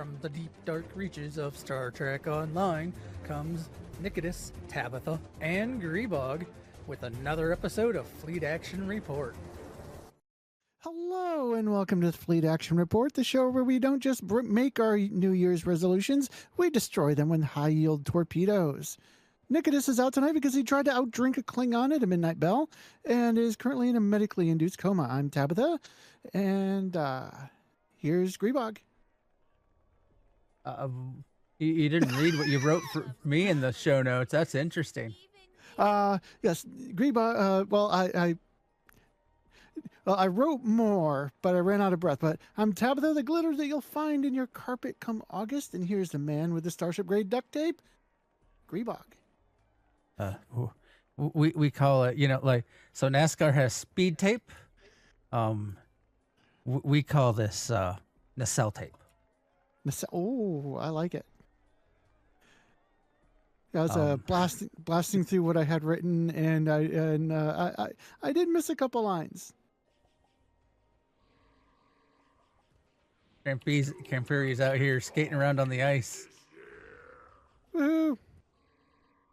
From the deep, dark reaches of Star Trek Online comes Nicholas, Tabbytha, and Grebog with another episode of Fleet Action Report. Hello and welcome to the Fleet Action Report, the show where we don't just make our New Year's resolutions, we destroy them with high-yield torpedoes. Nicholas is out tonight because he tried to outdrink a Klingon at a midnight bell and is currently in a medically induced coma. I'm Tabbytha, and here's Grebog. You didn't read what you wrote for me in the show notes. That's interesting. Yes, Grebog, well, I wrote more, but I ran out of breath. But I'm Tabbytha, the glitter that you'll find in your carpet come August. And here's the man with the Starship grade duct tape, Grebog. We call it, so NASCAR has speed tape. We call this nacelle tape. Oh, I like it. I was blasting through what I had written, and I did miss a couple lines. Camperi's out here skating around on the ice. Woohoo!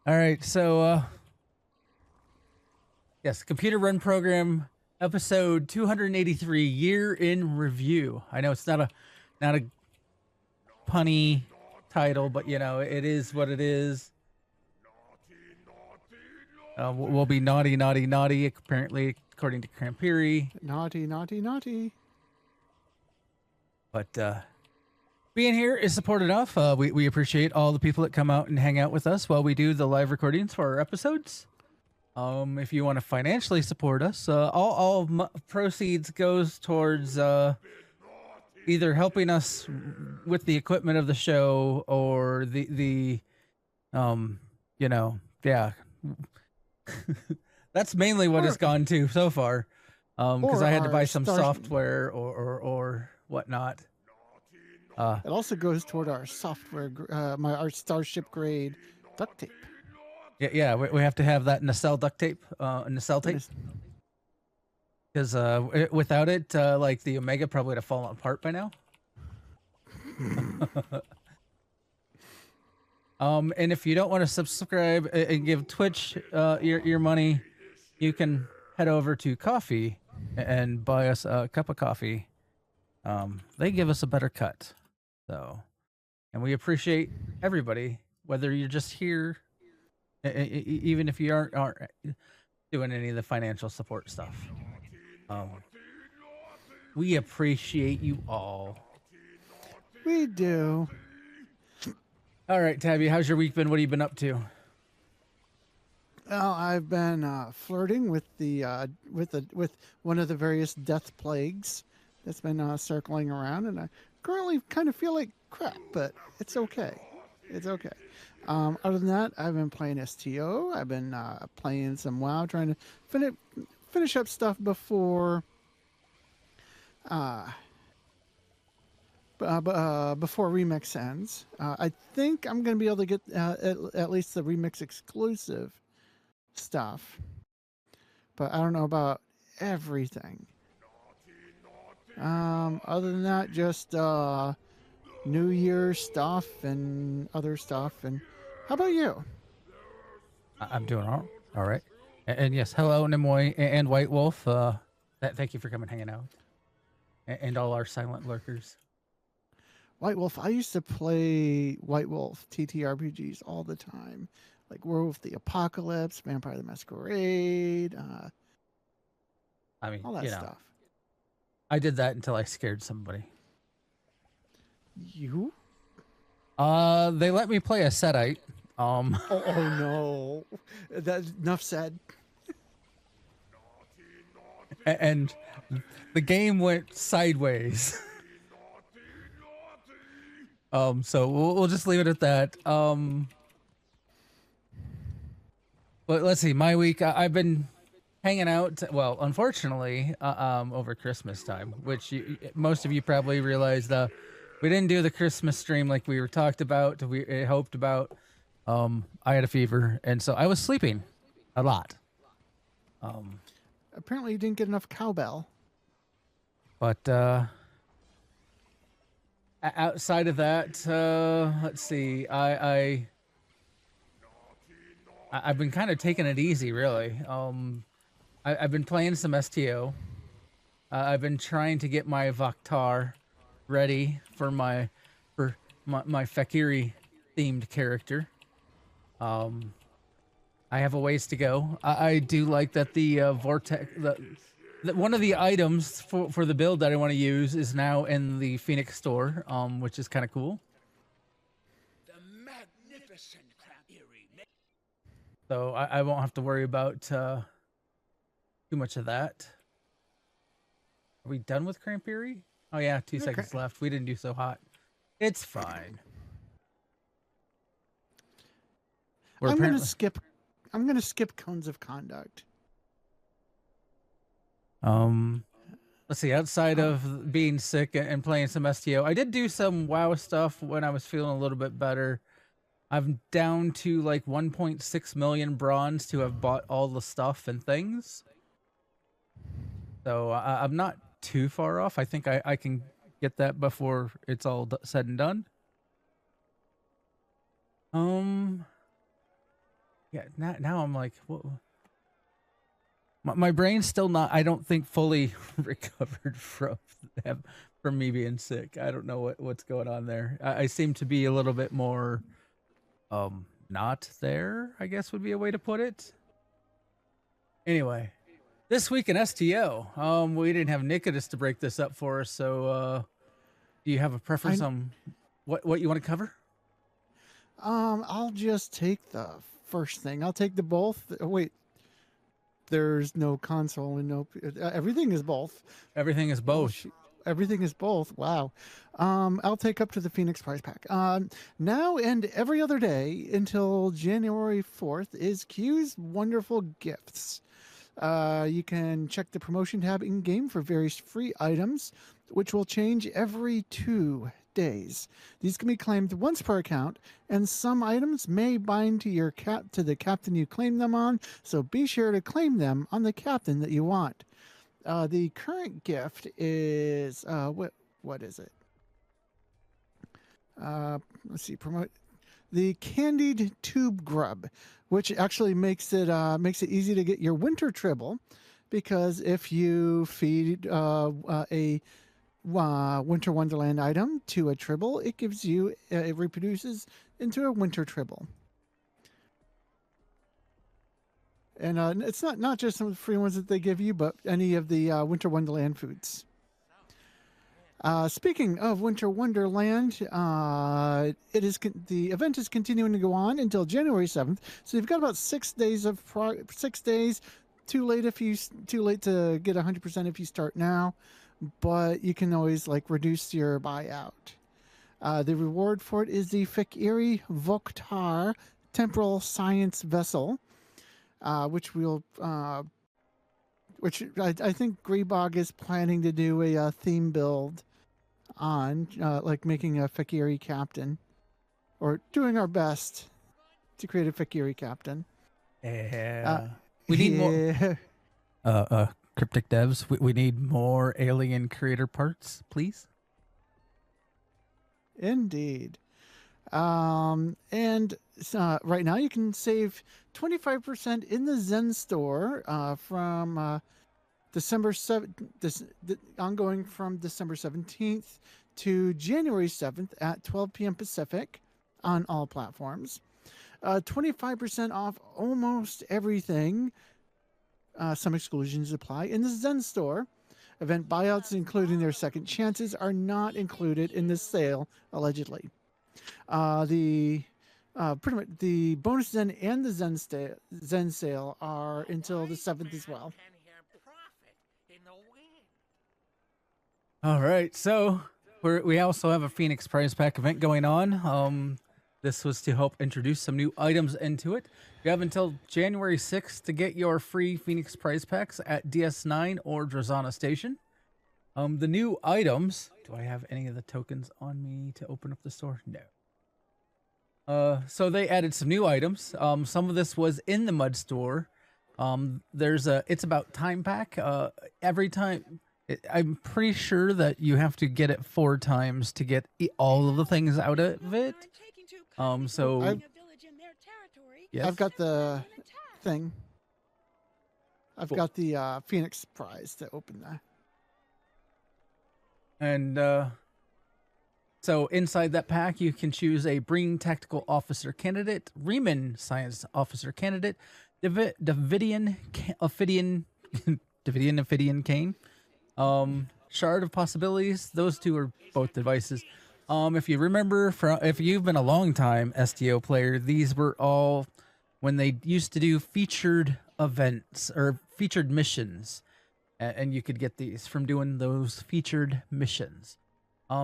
All right, so yes, computer run program episode 283, year in review. I know it's not a punny title, but it is what it is. We'll be naughty, apparently, according to Camperi. Naughty. But being here is support enough. We appreciate all the people that come out and hang out with us while we do the live recordings for our episodes. If you want to financially support us, all proceeds goes towards either helping us with the equipment of the show or that's mainly what it's gone to so far. Because I had to buy some software or whatnot. It also goes toward our software, our Starship grade duct tape. Yeah, we have to have that nacelle duct tape, nacelle tape. Because without it, the Omega probably would have fallen apart by now. And if you don't want to subscribe and give Twitch your money, you can head over to Coffee and buy us a cup of coffee. They give us a better cut. And we appreciate everybody, whether you're just here, even if you aren't doing any of the financial support stuff. We appreciate you all. We do. All right, Tabby, how's your week been? What have you been up to? Well, I've been flirting with with one of the various death plagues that's been circling around, and I currently kind of feel like crap, but it's okay. It's okay. Other than that, I've been playing STO. I've been playing some WoW, trying to finish up stuff before Remix ends. I think I'm going to be able to get at least the Remix exclusive stuff, but I don't know about everything. Other than that, just New Year stuff and other stuff. And how about you? I'm doing all right. And yes, hello, Nimoy and White Wolf. Thank you for coming hanging out. And all our silent lurkers. White Wolf, I used to play White Wolf TTRPGs all the time. Like Werewolf the Apocalypse, Vampire the Masquerade, all that stuff. I did that until I scared somebody. You? They let me play a Setite. Oh no. That's enough said. And the game went sideways. So we'll just leave it at that. But let's see, my week, I've been hanging out, well, unfortunately, over Christmas time, which most of you probably realized, we didn't do the Christmas stream like we were talked about, we hoped about. I had a fever, and so I was sleeping a lot. Apparently you didn't get enough cowbell. But Outside of that, let's see. I've been kind of taking it easy, really. I've been playing some STO. I've been trying to get my Vok'Tar ready for my Fek'Ihri themed character. I have a ways to go. I do like that the vortex, one of the items for the build that I want to use is now in the Phoenix store, which is kind of cool. The magnificent Fek'Ihri. So I won't have to worry about too much of that. Are we done with Fek'Ihri? Oh yeah, 2 seconds left. We didn't do so hot. It's fine. I'm gonna skip cones of conduct. Let's see. Outside of being sick and playing some STO, I did do some WoW stuff when I was feeling a little bit better. I'm down to like 1.6 million bronze to have bought all the stuff and things. So I'm not too far off. I think I can get that before it's all said and done. Yeah, now I'm like, whoa. My brain's still not, I don't think, fully recovered from me being sick. I don't know what's going on there. I seem to be a little bit more not there, I guess would be a way to put it. Anyway, this week in STO, we didn't have Nicodemus to break this up for us, so do you have a preference on what you want to cover? I'll just take the first thing. I'll take the both. Wait, there's no console and no. Everything is both. Everything is both. Everything is both. Wow. I'll take up to the Phoenix prize pack. Now and every other day until January 4th is Q's wonderful gifts. You can check the promotion tab in game for various free items, which will change every 2 days. These can be claimed once per account, and some items may bind to to the captain you claim them on, so be sure to claim them on the captain that you want. The current gift is what is it? Let's see, promote the candied tube grub, which actually makes it easy to get your winter tribble, because if you feed a Winter Wonderland item to a tribble, it gives you it reproduces into a winter tribble. And it's not just some of the free ones that they give you, but any of the Winter Wonderland foods. Speaking of Winter Wonderland, the event is continuing to go on until January 7th. So you've got about 6 days of 6 days. Too late to get 100% if you start now, but you can always reduce your buyout. The reward for it is the Fek'Ihri Vok'Tar Temporal Science Vessel, which I think Grebog is planning to do a theme build on, making a Fek'Ihri captain, or doing our best to create a Fek'Ihri captain. Yeah. We need more cryptic devs. We need more alien creator parts, please. Indeed. And right now you can save 25% in the Zen store from December 7th, ongoing from December 17th to January 7th at 12 p.m. Pacific on all platforms. 25% off almost everything. Some exclusions apply in the Zen store. Event buyouts, including their second chances, are not included in this sale, allegedly. Pretty much the bonus Zen and the Zen sale are until the 7th as well. All right, so we also have a Phoenix prize pack event going on. This was to help introduce some new items into it. You have until January 6th to get your free Phoenix prize packs at DS9 or Drazana Station. The new items... Do I have any of the tokens on me to open up the store? No. So they added some new items. Some of this was in the Mud store. It's about time pack. Every time... I'm pretty sure that you have to get it 4 times to get all of the things out of it. So I've yes, got the thing. I've Cool. got the Phoenix prize to open that. And so inside that pack, you can choose a Breen Tactical Officer candidate, Riemann Science Officer candidate, Davidian Ophidian Cane, Shard of Possibilities. Those two are both devices. If you remember, if you've been a long time STO player, these were all when they used to do featured events or featured missions, and you could get these from doing those featured missions.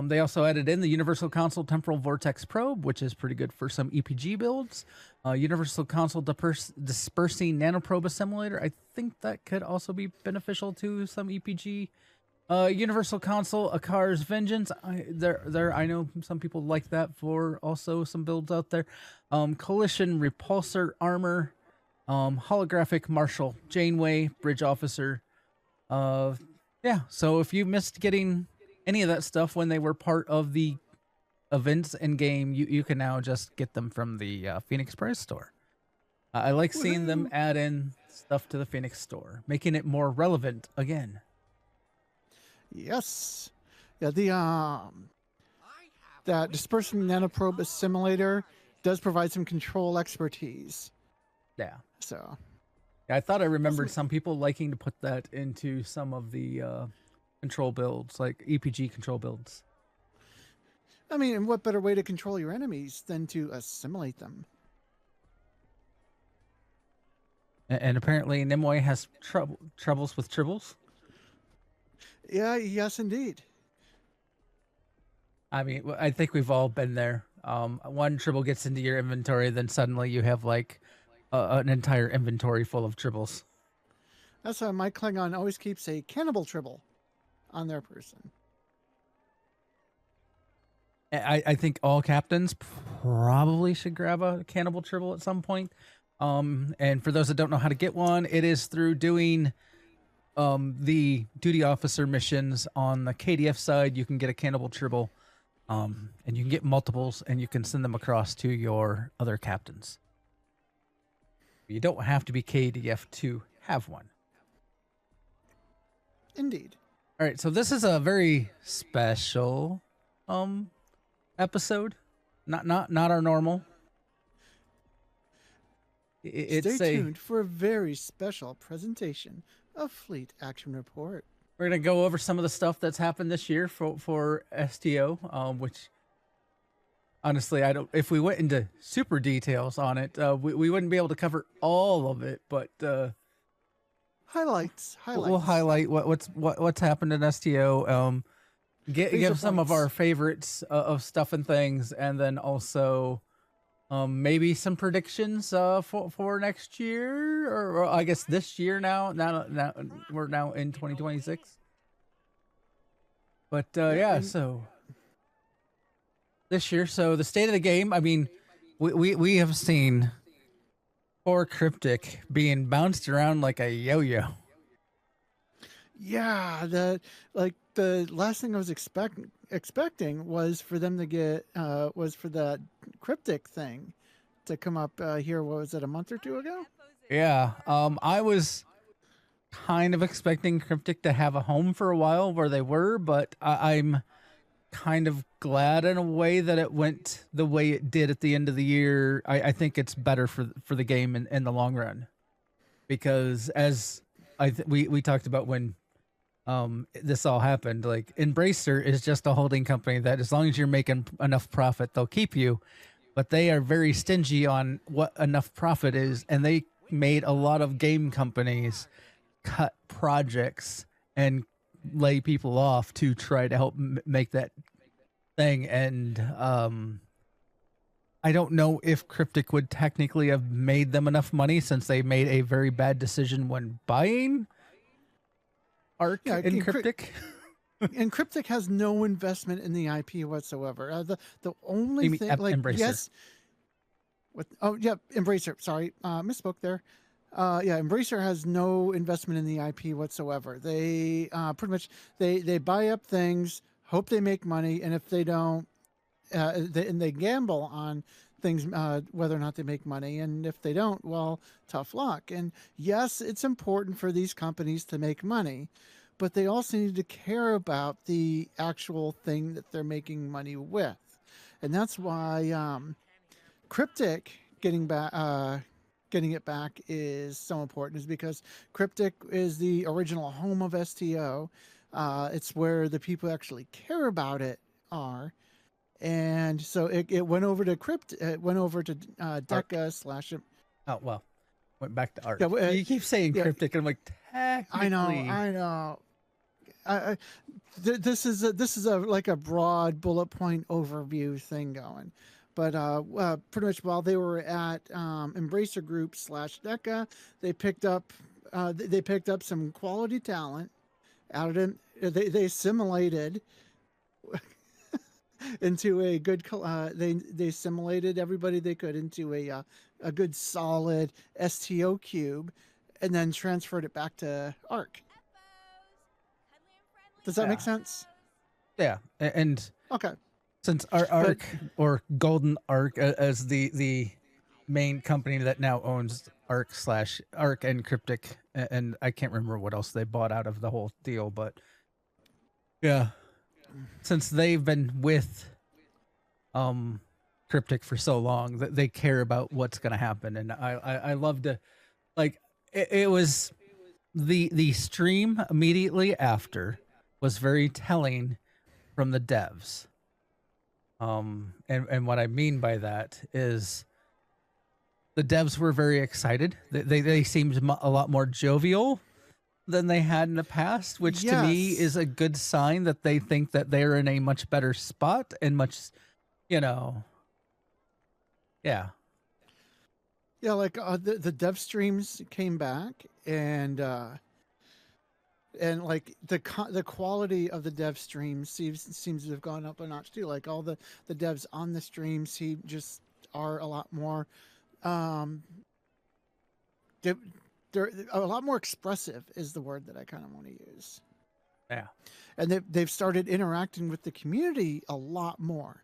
They also added in the Universal Console Temporal Vortex Probe, which is pretty good for some EPG builds. Universal Console Dispersing Nanoprobe Assimilator. I think that could also be beneficial to some EPG. Universal Console Akar's Vengeance. I know some people like that for also some builds out there. Coalition Repulsor Armor. Holographic Marshal Janeway Bridge Officer. Yeah, so if you missed getting any of that stuff when they were part of the events in game, you can now just get them from the Phoenix Prize store. I like seeing them add in stuff to the Phoenix store, making it more relevant again. Yes. Yeah, that dispersing nanoprobe assimilator does provide some control expertise. Yeah. So Yeah, I thought I remembered some people liking to put that into some of the control builds, like EPG control builds. I mean, and what better way to control your enemies than to assimilate them? And apparently Nimue has troubles with tribbles. Yeah, yes, indeed. I mean, I think we've all been there. One tribble gets into your inventory, then suddenly you have like an entire inventory full of tribbles. That's why my Klingon always keeps a cannibal tribble on their person. I think all captains probably should grab a cannibal tribble at some point. And for those that don't know how to get one, it is through doing the duty officer missions on the KDF side. You can get a cannibal tribble, and you can get multiples, and you can send them across to your other captains. You don't have to be KDF to have one. Indeed. All right, so this is a very special episode. Not our normal. Stay tuned for a very special presentation of Fleet Action Report. We're gonna go over some of the stuff that's happened this year for STO, which honestly, I don't. If we went into super details on it, we wouldn't be able to cover all of it. But highlights. We'll highlight what's happened in STO. Give some of our favorites of stuff and things, and then also maybe some predictions for next year, or I guess this year. Now we're now in 2026. But yeah, so this year, so the state of the game. I mean, we have seen poor Cryptic being bounced around like a yo-yo. Yeah, the last thing I was expecting was for them to get was for that Cryptic thing to come up here. What was it, a month or two ago? Yeah, I was kind of expecting Cryptic to have a home for a while where they were, but I'm kind of glad in a way that it went the way it did at the end of the year. I think it's better for the game in the long run, because as we talked about when this all happened, like Embracer is just a holding company that as long as you're making enough profit, they'll keep you, but they are very stingy on what enough profit is, and they made a lot of game companies cut projects and lay people off to try to help make that thing. And I don't know if Cryptic would technically have made them enough money, since they made a very bad decision when buying Arc and Cryptic. And Cryptic has no investment in the IP whatsoever. The only thing, like, Embracer. yes, what? Oh yeah, Embracer. Sorry, misspoke there. Yeah, Embracer has no investment in the IP whatsoever. They pretty much they buy up things, hope they make money, and if they don't, they gamble on things whether or not they make money. And if they don't, well, tough luck. And yes, it's important for these companies to make money, but they also need to care about the actual thing that they're making money with, and that's why Cryptic getting it back is so important, is because Cryptic is the original home of STO. It's where the people who actually care about it are. And so it went over to it went over to Deca slash. Oh well, went back to art. Yeah, You keep saying yeah. cryptic, and I'm like, technically. I know. This is a like a broad bullet point overview thing going. But pretty much while they were at Embracer Group slash Deca, they picked up some quality talent out of it. They assimilated into a good. They assimilated everybody they could into a good solid STO cube, and then transferred it back to Arc. Does that make sense? Yeah, and okay. Since our Arc or Golden Arc as the main company that now owns Arc and Cryptic, and I can't remember what else they bought out of the whole deal, but yeah, since they've been with Cryptic for so long, that they care about what's going to happen, and I love to, like, it was the stream immediately after was very telling from the devs. And what I mean by that is the devs were very excited. They seemed a lot more jovial than they had in the past, which to me is a good sign that they think that they're in a much better spot and much, yeah. Yeah, like the dev streams came back, and like the quality of the dev streams seems to have gone up a notch too. Like all the devs on the stream just are a lot more they're a lot more expressive is the word that I kind of want to use. Yeah. And they've started interacting with the community a lot more.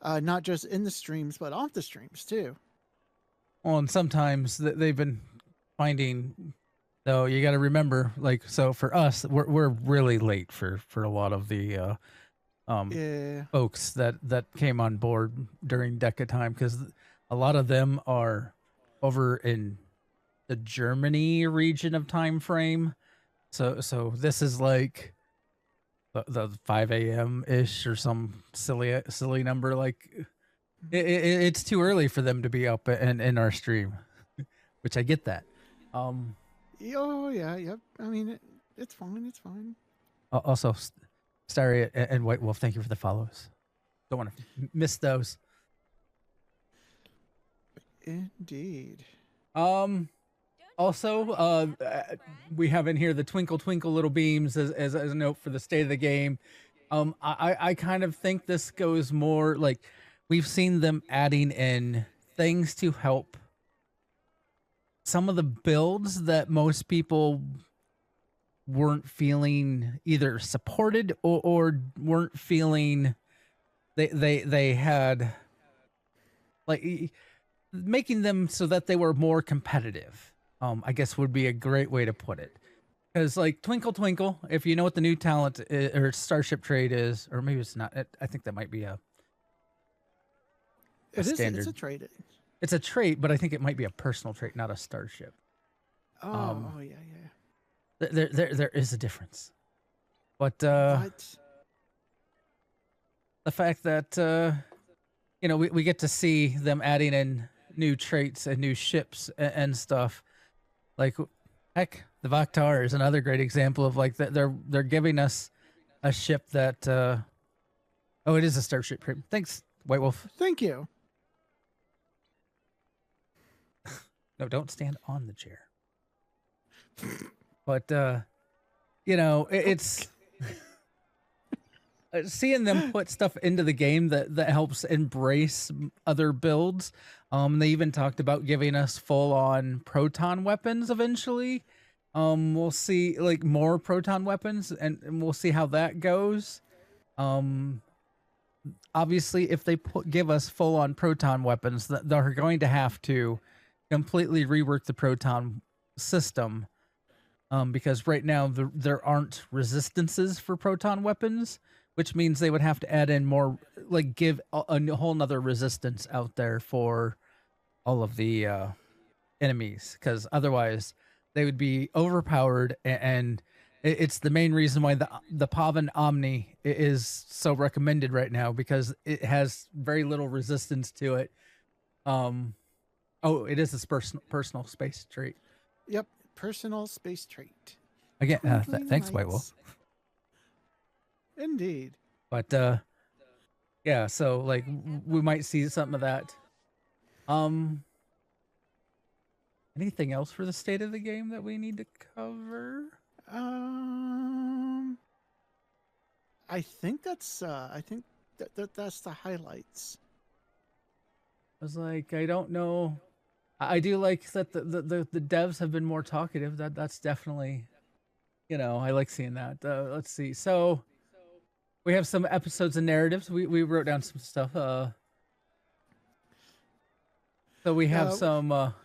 Not just in the streams, but off the streams too. Well, and sometimes they've been finding, though, you got to remember, like, so for us, we're really late for a lot of the folks that came on board during Deca time, because a lot of them are over in the Germany region of time frame. So this is like the 5 a.m. ish or some silly number. Like it's too early for them to be up in our stream, which I get that. Oh yeah, yep. I mean, it's fine. It's fine. Also, Starry and White Wolf, thank you for the follows. Don't want to miss those. Indeed. Also, we have in here the Twinkle Twinkle Little Beams as a note for the state of the game. I kind of think this goes more like we've seen them adding in things to help some of the builds that most people weren't feeling either supported or weren't feeling they had, like, making them so that they were more competitive. I guess would be a great way to put it. Because, like, Twinkle Twinkle, if you know what the new talent is, or Starship Trade is, or maybe it's not. I think that might be a standard. It's a trait. It's a trait, but I think it might be a personal trait, not a starship. Yeah. There is a difference. But the fact that we get to see them adding in new traits and new ships and stuff. Like, heck, the Vok'Tar is another great example of, like, that they're giving us a ship that it is a starship. Thanks, White Wolf. Thank you. No, don't stand on the chair. But it's seeing them put stuff into the game that helps embrace other builds. They even talked about giving us full on proton weapons eventually. We'll see like more proton weapons, and we'll see how that goes. Obviously, if they give us full on proton weapons, they're going to have to completely rework the proton system. Because right now there aren't resistances for proton weapons, which means they would have to add in more, like give a whole nother resistance out there for all of the enemies, because otherwise they would be overpowered. And it's the main reason why the Pavan Omni is so recommended right now, because it has very little resistance to it. Oh, it is a personal space trait. Yep. Personal space trait. Again, thanks, White Wolf. Indeed. But yeah, so like we might see something of that. Anything else for the state of the game that we need to cover? I think that's that's the highlights. I was like, I don't know. I do like that the devs have been more talkative. That's definitely, I like seeing that. Let's see. So we have some episodes and narratives. We wrote down some stuff. So we have some.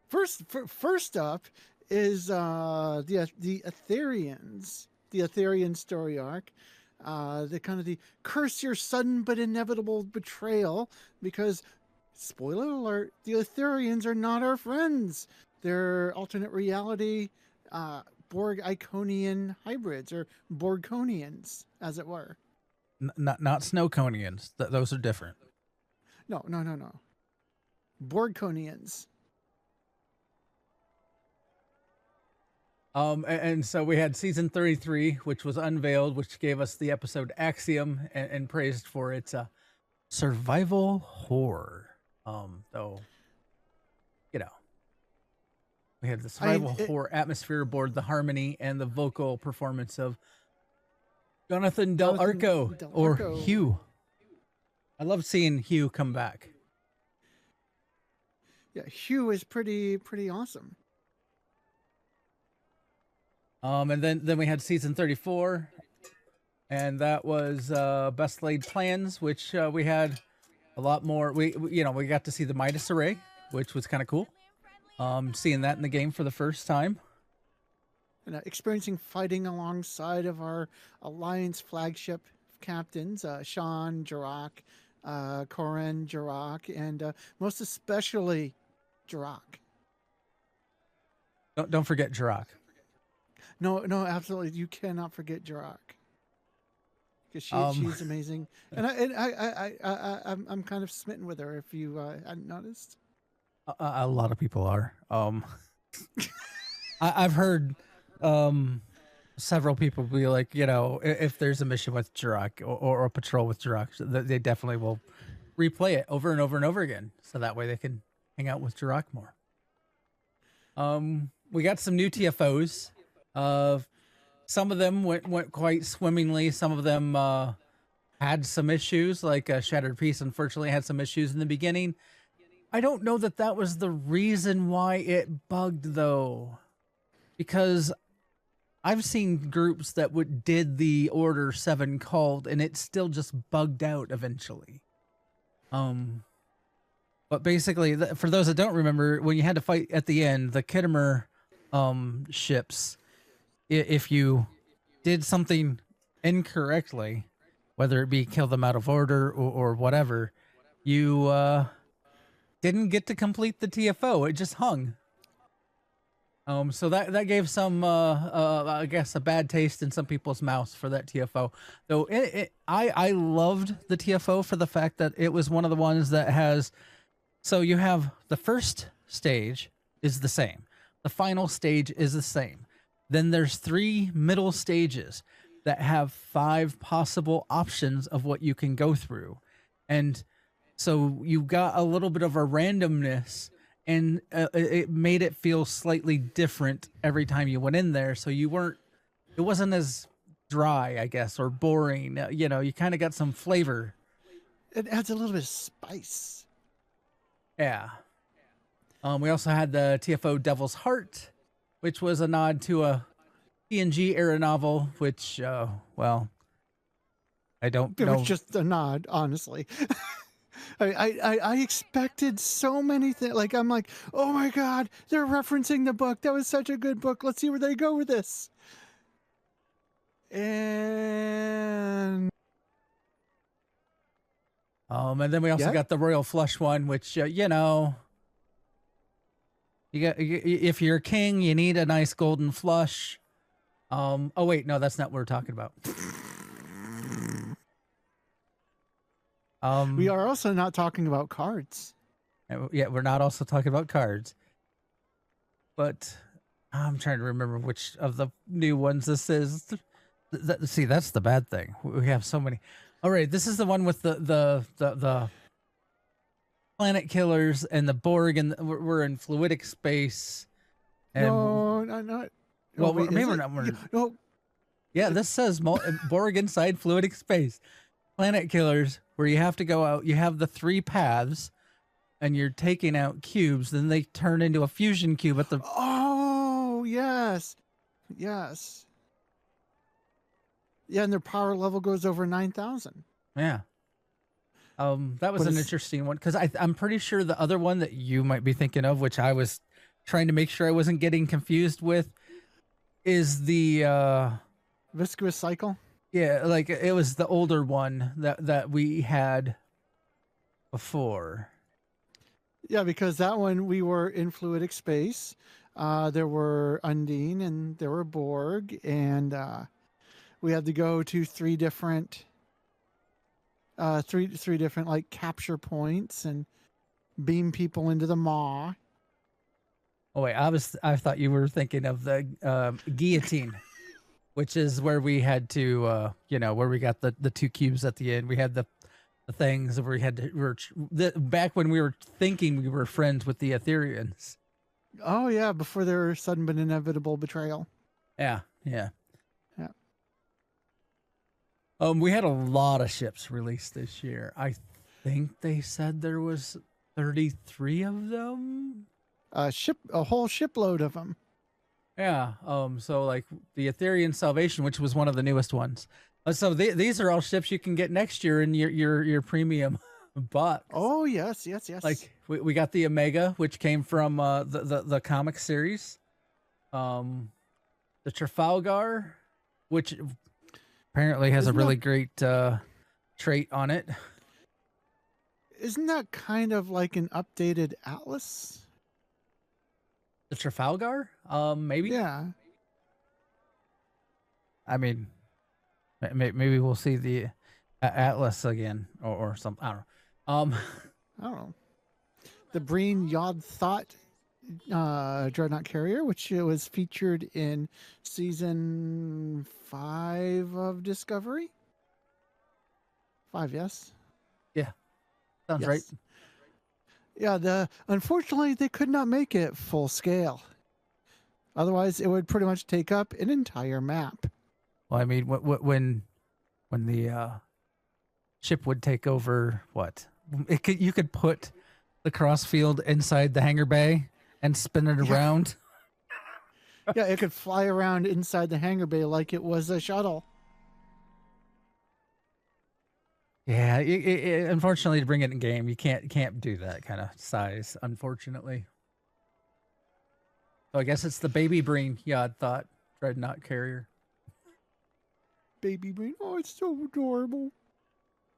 First up is the Etherians, the Etherian story arc. The kind of the curse your sudden but inevitable betrayal, because spoiler alert, the Etherians are not our friends. They're alternate reality Borg-Iconian hybrids, or Borgconians, as it were. Not Snowconians. Those are different. No. Borgconians. And so we had season 33, which was unveiled, which gave us the episode Axiom, and praised for its survival horror. Though, we had the survival horror atmosphere aboard the harmony and the vocal performance of Jonathan Del Arco, or Hugh. I love seeing Hugh come back. Yeah, Hugh is pretty awesome. And then we had season 34, and that was Best Laid Plans, which we had a lot more. We got to see the Midas Array, which was kind of cool. Seeing that in the game for the first time. And experiencing fighting alongside of our Alliance flagship captains, Sean Jirok, Koren Jirok, and most especially Jirok. Don't forget Jirok. No, absolutely. You cannot forget Jirok, because she's amazing, and I'm kind of smitten with her. If you hadn't noticed, a lot of people are. I've heard several people be like, if there's a mission with Jirok or a patrol with Jirok, they definitely will replay it over and over and over again, so that way they can hang out with Jirok more. We got some new TFOs. Some of them went quite swimmingly. Some of them had some issues, like Shattered Peace unfortunately had some issues in the beginning. I don't know that was the reason why it bugged, though, because I've seen groups that did the Order 7 called, and it still just bugged out eventually. But basically, for those that don't remember, when you had to fight at the end, the Kittimer ships, if you did something incorrectly, whether it be kill them out of order or whatever, you didn't get to complete the TFO. It just hung. So that gave some, I guess, a bad taste in some people's mouths for that TFO. Though I loved the TFO for the fact that it was one of the ones that has. So you have the first stage is the same. The final stage is the same. Then there's 3 middle stages that have 5 possible options of what you can go through. And so you got a little bit of a randomness, and it made it feel slightly different every time you went in there. So it wasn't as dry, I guess, or boring. You know, you kind of got some flavor. It adds a little bit of spice. Yeah. We also had the TFO Devil's Heart, which was a nod to a TNG era novel, which, well, I don't It know. was just a nod, honestly. I expected so many things. Like, I'm like, oh my God, they're referencing the book. That was such a good book. Let's see where they go with this. And And then we also got the Royal Flush one, which, you know, if you're a king, you need a nice golden flush. Oh wait, no, that's not what we're talking about. We are also not talking about cards. Yeah, we're not also talking about cards. But I'm trying to remember which of the new ones this is. See, that's the bad thing. We have so many. All right, this is the one with the planet killers and the Borg, and we're in fluidic space. And No, not. well, wait, maybe is we're it? not. We're, No, yeah, this says Borg inside fluidic space. Planet killers, where you have to go out. You have the 3 paths, and you're taking out cubes. Then they turn into a fusion cube at the. oh, yes. Yes. Yeah, and their power level goes over 9,000. Yeah. That was But an it's- interesting one because I'm pretty sure the other one that you might be thinking of, which I was trying to make sure I wasn't getting confused with, is the Viscous cycle. yeah, like it was the older one that we had before. Yeah, because that one we were in fluidic space. There were Undine and there were Borg, and we had to go to 3 different three different like capture points and beam people into the maw. Oh wait, I thought you were thinking of the guillotine, which is where we had to where we got the 2 cubes at the end. We had the things where we had to back when we were thinking we were friends with the Ethereans. Oh yeah, before their sudden but inevitable betrayal. Yeah, yeah. Yeah. We had a lot of ships released this year. I think they said there was 33 of them. A whole shipload of them. Yeah. So like the Etherean Salvation, which was one of the newest ones. So these are all ships you can get next year in your premium box. Oh yes. Like we got the Omega, which came from the comic series. The Trafalgar, which apparently has a really great trait on it. Isn't that kind of like an updated Atlas? The Trafalgar? Maybe. Yeah. I mean, maybe we'll see the Atlas again or something. I don't know. I don't know. The Breen Yod Thought Dreadnought Carrier, which was featured in season 5 of Discovery. 5, yes? Yeah. Sounds Yes. right. Yeah, unfortunately they could not make it full scale. Otherwise, it would pretty much take up an entire map. Well, I mean, when the ship would take over, what? You could put the crossfield inside the hangar bay and spin it around. Yeah, it could fly around inside the hangar bay like it was a shuttle. Yeah, unfortunately, to bring it in game, you can't do that kind of size. Unfortunately, so I guess it's the Baby Breen Yod Thought Dreadnought Carrier. Baby Breen, oh, it's so adorable.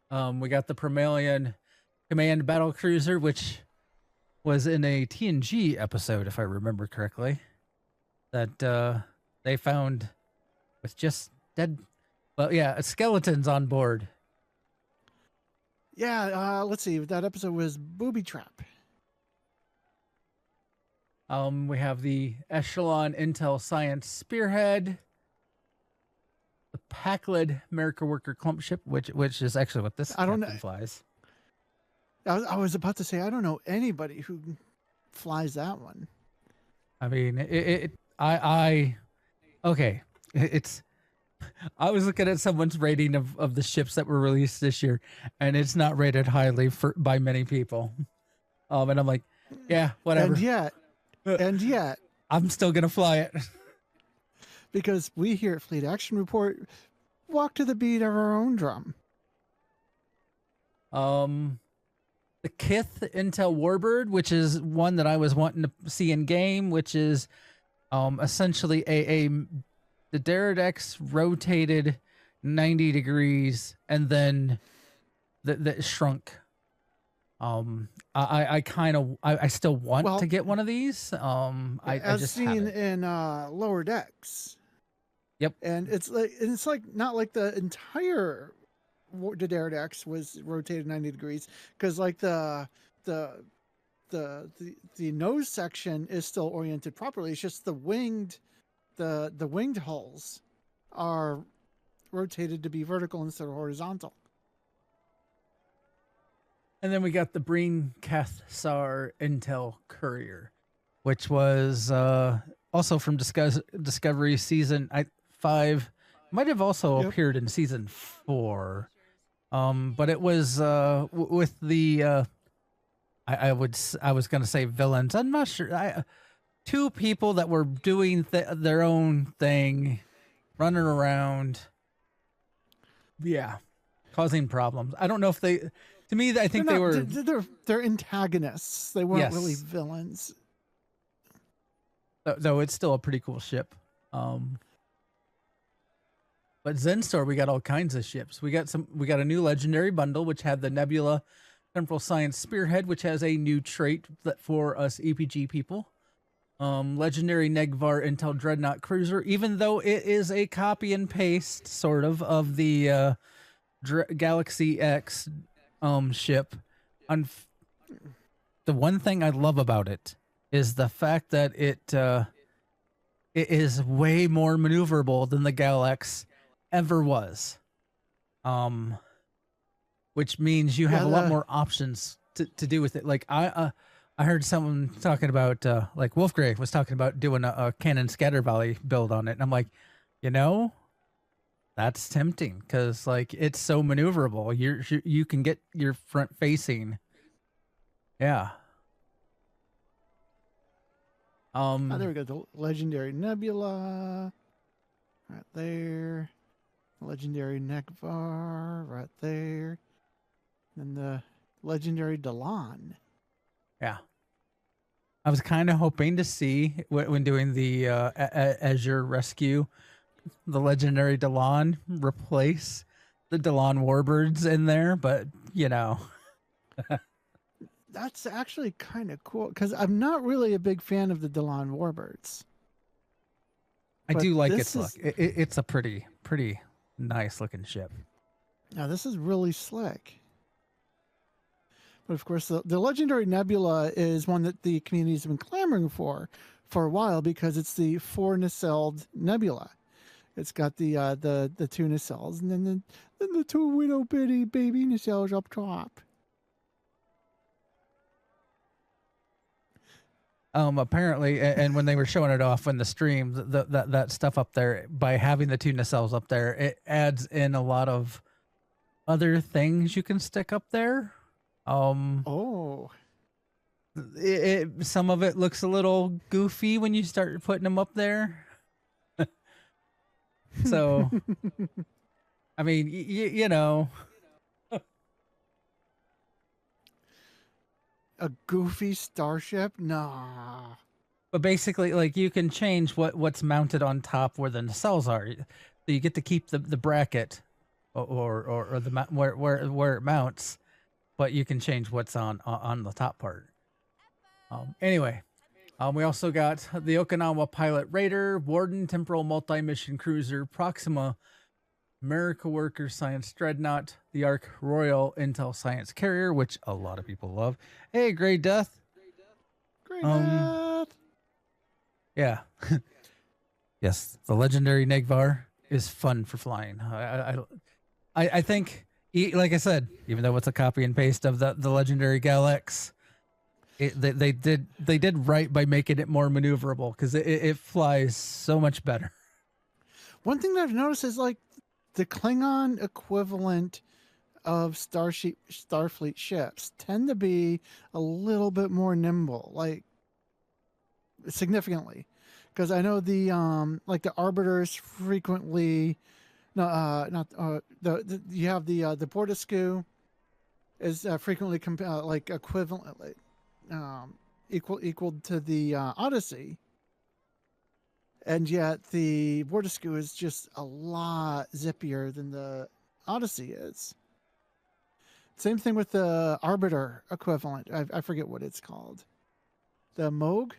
We got the Promalian Command Battle Cruiser, which was in a TNG episode, if I remember correctly, that they found with just dead, well, yeah, skeletons on board. Yeah, let's see. That episode was Booby Trap. We have the Echelon Intel Science Spearhead, the Packled America Worker Clump Ship, which is actually what this captain flies. I was about to say, I don't know anybody who flies that one. I mean, okay. It's I was looking at someone's rating of the ships that were released this year, and it's not rated highly by many people. And I'm like, yeah, whatever. And yet, I'm still gonna fly it. Because we here at Fleet Action Report walk to the beat of our own drum. The Kith Intel Warbird, which is one that I was wanting to see in game, which is essentially the Daradex rotated 90 degrees and then that shrunk. I still want to get one of these. I just seen haven't. in lower decks. Yep. And it's like not like the entire Daradex was rotated 90 degrees, because like the nose section is still oriented properly. It's just the winged hulls are rotated to be vertical instead of horizontal. And then we got the Breen Cathsar Intel Courier, which was also from Discovery Season 5. Might have also appeared in Season 4. But it was with the I was going to say villains. I'm not sure. Two people that were doing their own thing, running around. Yeah, causing problems. I don't know if they... To me, I think they're antagonists. They weren't really villains. Though it's still a pretty cool ship. But Zenstore, we got all kinds of ships. We got a new legendary bundle, which had the Nebula Temporal Science Spearhead, which has a new trait for us EPG people. Legendary Negvar Intel Dreadnought Cruiser, even though it is a copy and paste sort of the Galaxy X ship. The one thing I love about it is the fact that it is way more maneuverable than the Galax ever was. Which means you have a lot more options to do with it. Like I heard someone talking about like Wolfgrey was talking about doing a cannon scatter volley build on it, and I'm like, that's tempting because like it's so maneuverable. You can get your front facing. Yeah. There we go. The legendary Nebula, right there. Legendary Nekvar, right there. And the legendary Delan. Yeah. I was kind of hoping to see when doing the Azure Rescue, the legendary Delan replace the Delan Warbirds in there, but That's actually kind of cool because I'm not really a big fan of the Delan Warbirds. I do like its look. It's a pretty nice looking ship. Now this is really slick. But of course, the legendary Nebula is one that the community has been clamoring for a while because it's the 4 nacelled Nebula. It's got the 2 nacelles and then the 2 widow bitty baby nacelles up top. Apparently, and when they were showing it off in the stream, that stuff up there, by having the 2 nacelles up there, it adds in a lot of other things you can stick up there. Some of it looks a little goofy when you start putting them up there. So, I mean, you know. A goofy starship? Nah. But basically, like, you can change what's mounted on top where the nacelles are. So you get to keep the bracket or the where it mounts, but you can change what's on the top part. Anyway, we also got the Okinawa Pilot Raider, Warden Temporal Multi-Mission Cruiser, Proxima, America Worker Science Dreadnought, the Ark Royal Intel Science Carrier, which a lot of people love. Hey, Grey Death. Grey Death. Yeah. Yes, the legendary Negvar is fun for flying. I think, like I said, even though it's a copy and paste of the legendary Galax, they did right by making it more maneuverable because it flies so much better. One thing that I've noticed is like the Klingon equivalent of Starfleet ships tend to be a little bit more nimble, like significantly. Because I know the like the arbiters frequently, no, not you have the Bortiscu is frequently like equivalent, like equal to the Odyssey, and yet the Bortiscu is just a lot zippier than the Odyssey is. Same thing with the Arbiter equivalent. I forget what it's called. The Moog?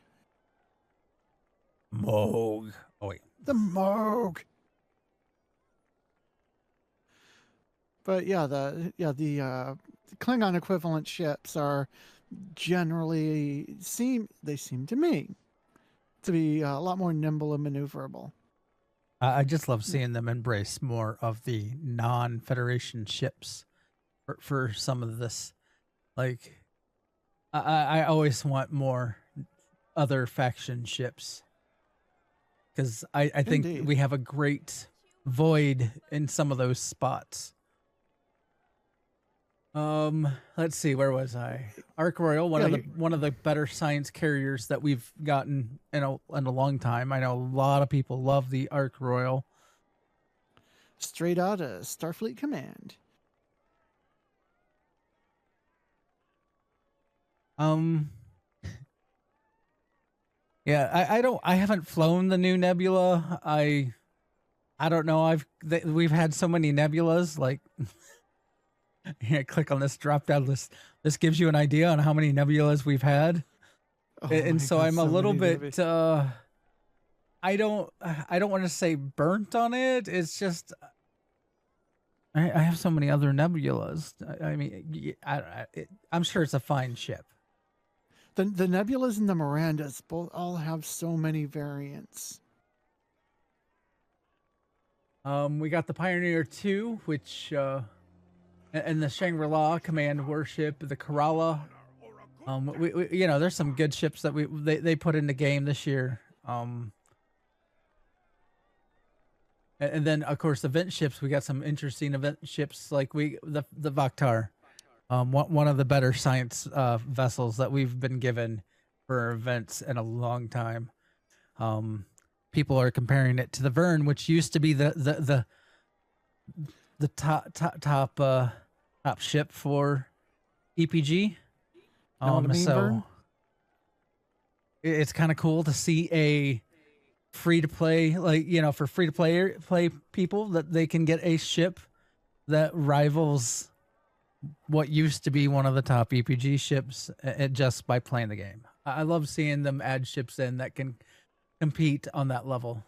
Moog. Oh, wait. The Moog. But yeah, the Klingon equivalent ships are generally seem to me to be a lot more nimble and maneuverable. I just love seeing them embrace more of the non-Federation ships for some of this. Like, I always want more other faction ships, because I think Indeed. we have a great void in some of those spots. Let's see, where was I? Ark Royal, one of the better science carriers that we've gotten in a long time. I know a lot of people love the Ark Royal. Straight out of Starfleet Command. Yeah, I haven't flown the new Nebula. I don't know. We've had so many Nebulas, like. Yeah, click on this drop down list. This gives you an idea on how many nebulas we've had. And so I'm a little bit I don't want to say burnt on it. It's just I have so many other nebulas. I mean, I'm sure it's a fine ship. The Nebulas and the Mirandas all have so many variants. We got the Pioneer 2, which and the Shangri-La Command Warship, the Kerala. We you know, there's some good ships that they put in the game this year. And then of course event ships. We got some interesting event ships like the Vok'Tar, one of the better science vessels that we've been given for events in a long time. People are comparing it to the Vern, which used to be the top ship for EPG. Know what I mean, so Vern? it's kind of cool to see a free to play, like, you know, for free to play people, that they can get a ship that rivals what used to be one of the top EPG ships just by playing the game. I love seeing them add ships in that can compete on that level.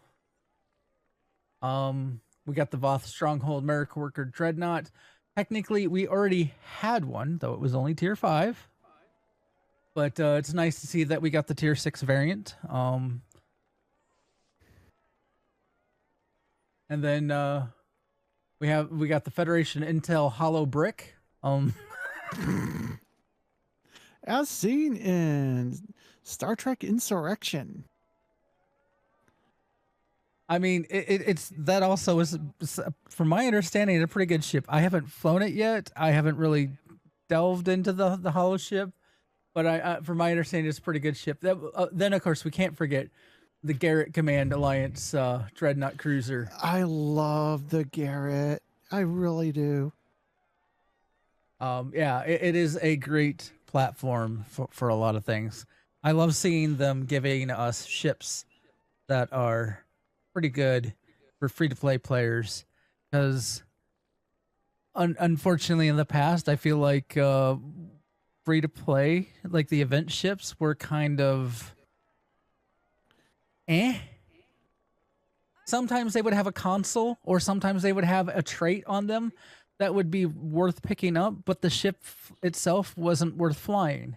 We got the Voth Stronghold Merrick Worker Dreadnought. Technically, we already had one, though it was only tier 5. But it's nice to see that we got the tier 6 variant. And then we got the Federation Intel Hollow Brick. As seen in Star Trek Insurrection. I mean, it's that also is, from my understanding, a pretty good ship. I haven't flown it yet. I haven't really delved into the hollow ship, but from my understanding, it's a pretty good ship. Then, of course, we can't forget the Garrett Command Alliance Dreadnought Cruiser. I love the Garrett. I really do. Yeah, it is a great platform for a lot of things. I love seeing them giving us ships that are pretty good for free-to-play players, because unfortunately in the past I feel like free-to-play, like the event ships, were kind of sometimes they would have a console, or sometimes they would have a trait on them that would be worth picking up, but the ship itself wasn't worth flying.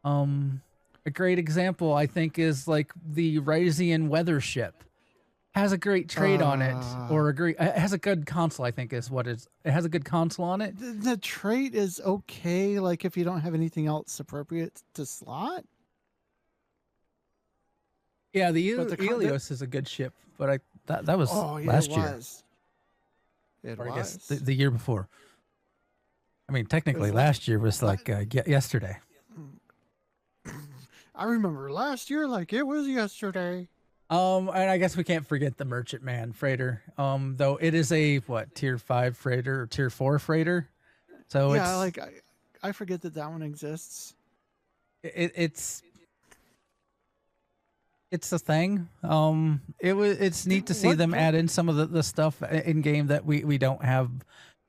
A great example, I think, is like the Ryzian weather ship. Has a great trait on it, or it has a good console, I think is what it has a good console on it. The trait is okay, like if you don't have anything else appropriate to slot. Yeah, the Helios is a good ship, but That was Oh yeah, last it year, was. It or I was. guess the year before. I mean, technically, la- last year was like yesterday. I remember last year like it was yesterday. And I guess we can't forget the Merchantman freighter. Though it is a what, tier 5 freighter or tier 4 freighter, so Yeah, like I forget that that one exists. it's a thing. It's neat to see them add in some of the stuff in game that we don't have.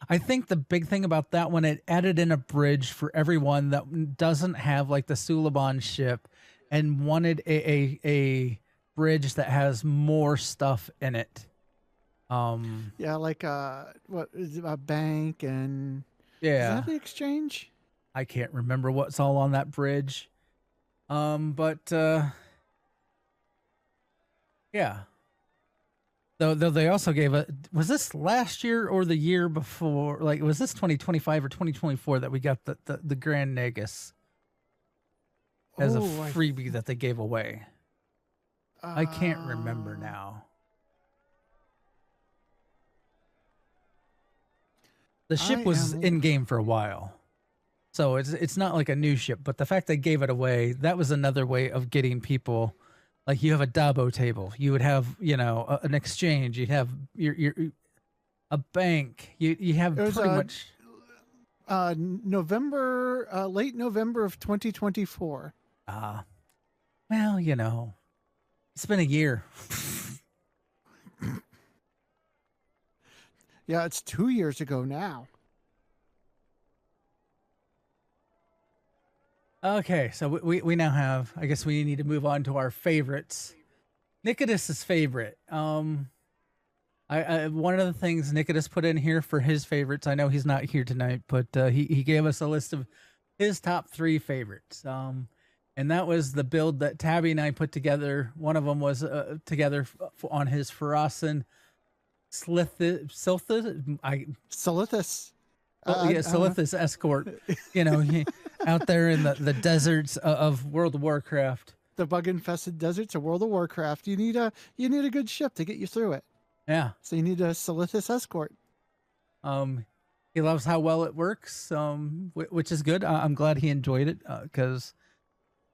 I think the big thing about that one, it added in a bridge for everyone that doesn't have like the Suliban ship and wanted a bridge that has more stuff in it. Yeah, like what is it, a bank and is Yeah, that the exchange? I can't remember what's all on that bridge. But yeah. Though they also gave was this last year or the year before? Like, was this 2025 or 2024 that we got the Grand Negus as a freebie that they gave away? I can't remember now. The ship was in game for a while, so it's not like a new ship. But the fact they gave it away, that was another way of getting people. Like, you have a Dabo table, you would have, you know, an exchange, you'd have your a bank, you have pretty much. November, late November of 2024. Well, you know, it's been a year. Yeah, it's 2 years ago now. Okay, so we now have, I guess we need to move on to our favorites. Nicodus's favorite. I one of the things Nicodus put in here for his favorites, I know he's not here tonight, but he gave us a list of his top 3 favorites. And that was the build that Tabby and I put together. One of them was together on his Farasan Silithus. Silithus escort. You know, out there in the deserts of World of Warcraft. The bug-infested deserts of World of Warcraft. You need a good ship to get you through it. Yeah. So you need a Silithus escort. He loves how well it works, which is good. I'm glad he enjoyed it because,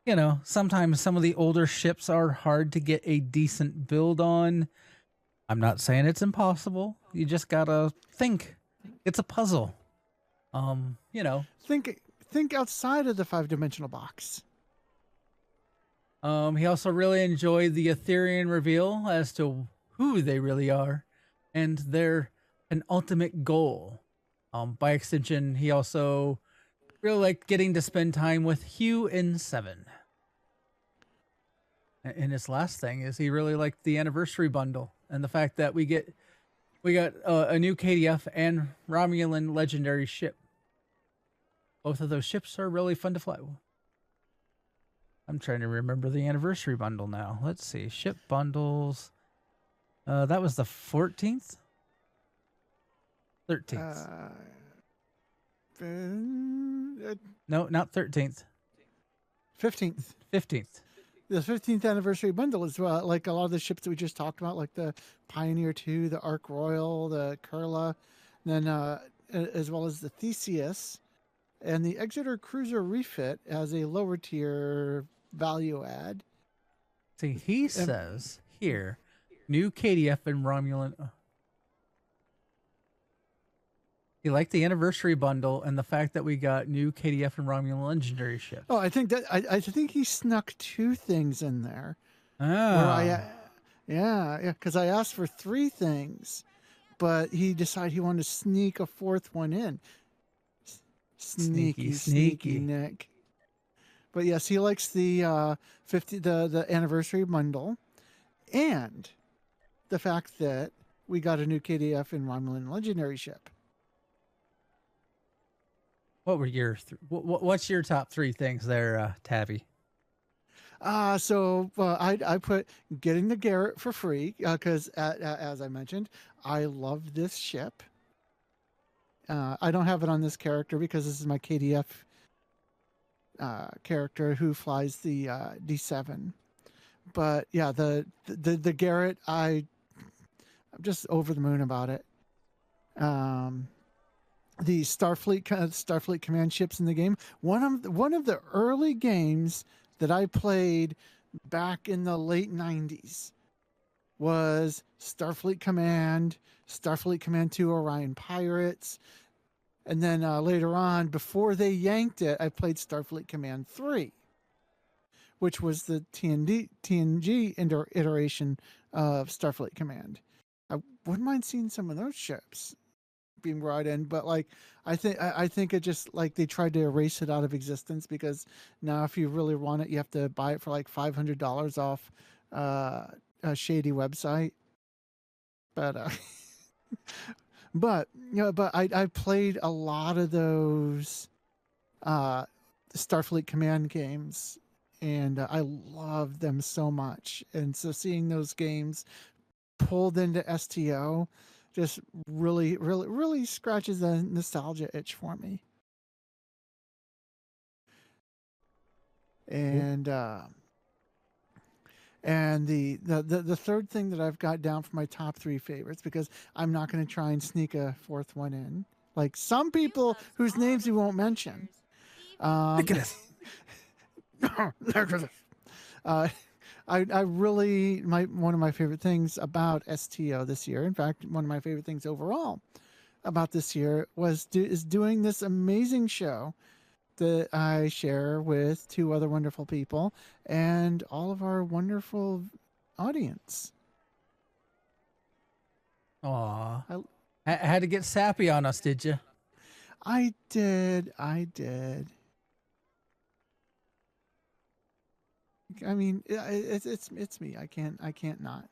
you know, sometimes some of the older ships are hard to get a decent build on. I'm not saying it's impossible. You just gotta think. It's a puzzle. You know. Think outside of the 5-dimensional box. He also really enjoyed the Etherean reveal as to who they really are and their ultimate goal. By extension, he also really liked getting to spend time with Hugh and Seven. And his last thing is he really liked the anniversary bundle and the fact that we got a new KDF and Romulan legendary ship. Both of those ships are really fun to fly with. I'm trying to remember the anniversary bundle now. Let's see. Ship bundles. That was the 14th? 13th. No, not 13th. 15th. 15th. The 15th anniversary bundle is like a lot of the ships that we just talked about, like the Pioneer 2, the Ark Royal, the Kurla, and then as well as the Theseus, and the Exeter Cruiser refit as a lower tier value add. See, he says here, new KDF and Romulan. He liked the anniversary bundle and the fact that we got new KDF and Romulan legendary ships. Oh, I think he snuck 2 things in there. Oh. Yeah, because I asked for 3 things, but he decided he wanted to sneak a 4th one in. Sneaky Nick. But yes, he likes the the anniversary bundle, and the fact that we got a new KDF and Romulan legendary ship. What were your what's your top 3 things there, Tabby? So I put getting the Garrett for free because as I mentioned, I love this ship. I don't have it on this character because this is my KDF character who flies the D7. But yeah, the Garrett, I I'm just over the moon about it. The Starfleet command ships in the game. One of the early games that I played back in the late 90s was Starfleet Command 2 Orion Pirates. And then later on, before they yanked it, I played Starfleet Command 3, which was the TNG iteration of Starfleet Command. I wouldn't mind seeing some of those ships being brought in, but like I think it just like they tried to erase it out of existence, because now if you really want it, you have to buy it for like $500 off a shady website. But but I played a lot of those Starfleet Command games, and I loved them so much. And so seeing those games pulled into STO just really scratches the nostalgia itch for me. And the third thing that I've got down for my top 3 favorites, because I'm not going to try and sneak a fourth one in, like some people whose names we won't mention. Look at this. I really, one of my favorite things about STO this year, in fact, one of my favorite things overall about this year is doing this amazing show that I share with 2 other wonderful people and all of our wonderful audience. Aw. I had to get sappy on us, did you? I did. I mean, it's me. I can't not.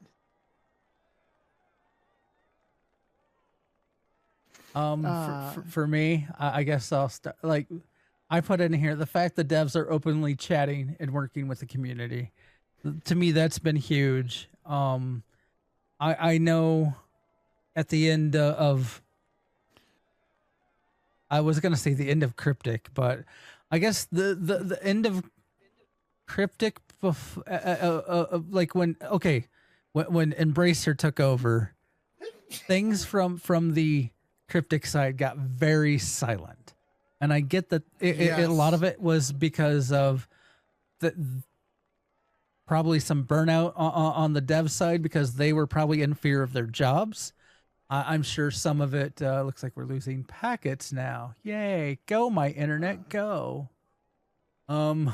For me, I guess I'll start. Like, I put in here the fact that devs are openly chatting and working with the community. To me, that's been huge. I know at the end of, I was gonna say the end of Cryptic, but I guess the end of Cryptic, like when Embracer took over, things from the Cryptic side got very silent, and I get that a lot of it was because of probably some burnout on the dev side, because they were probably in fear of their jobs. I'm sure some of it looks like we're losing packets now. Yay, go my internet, go. But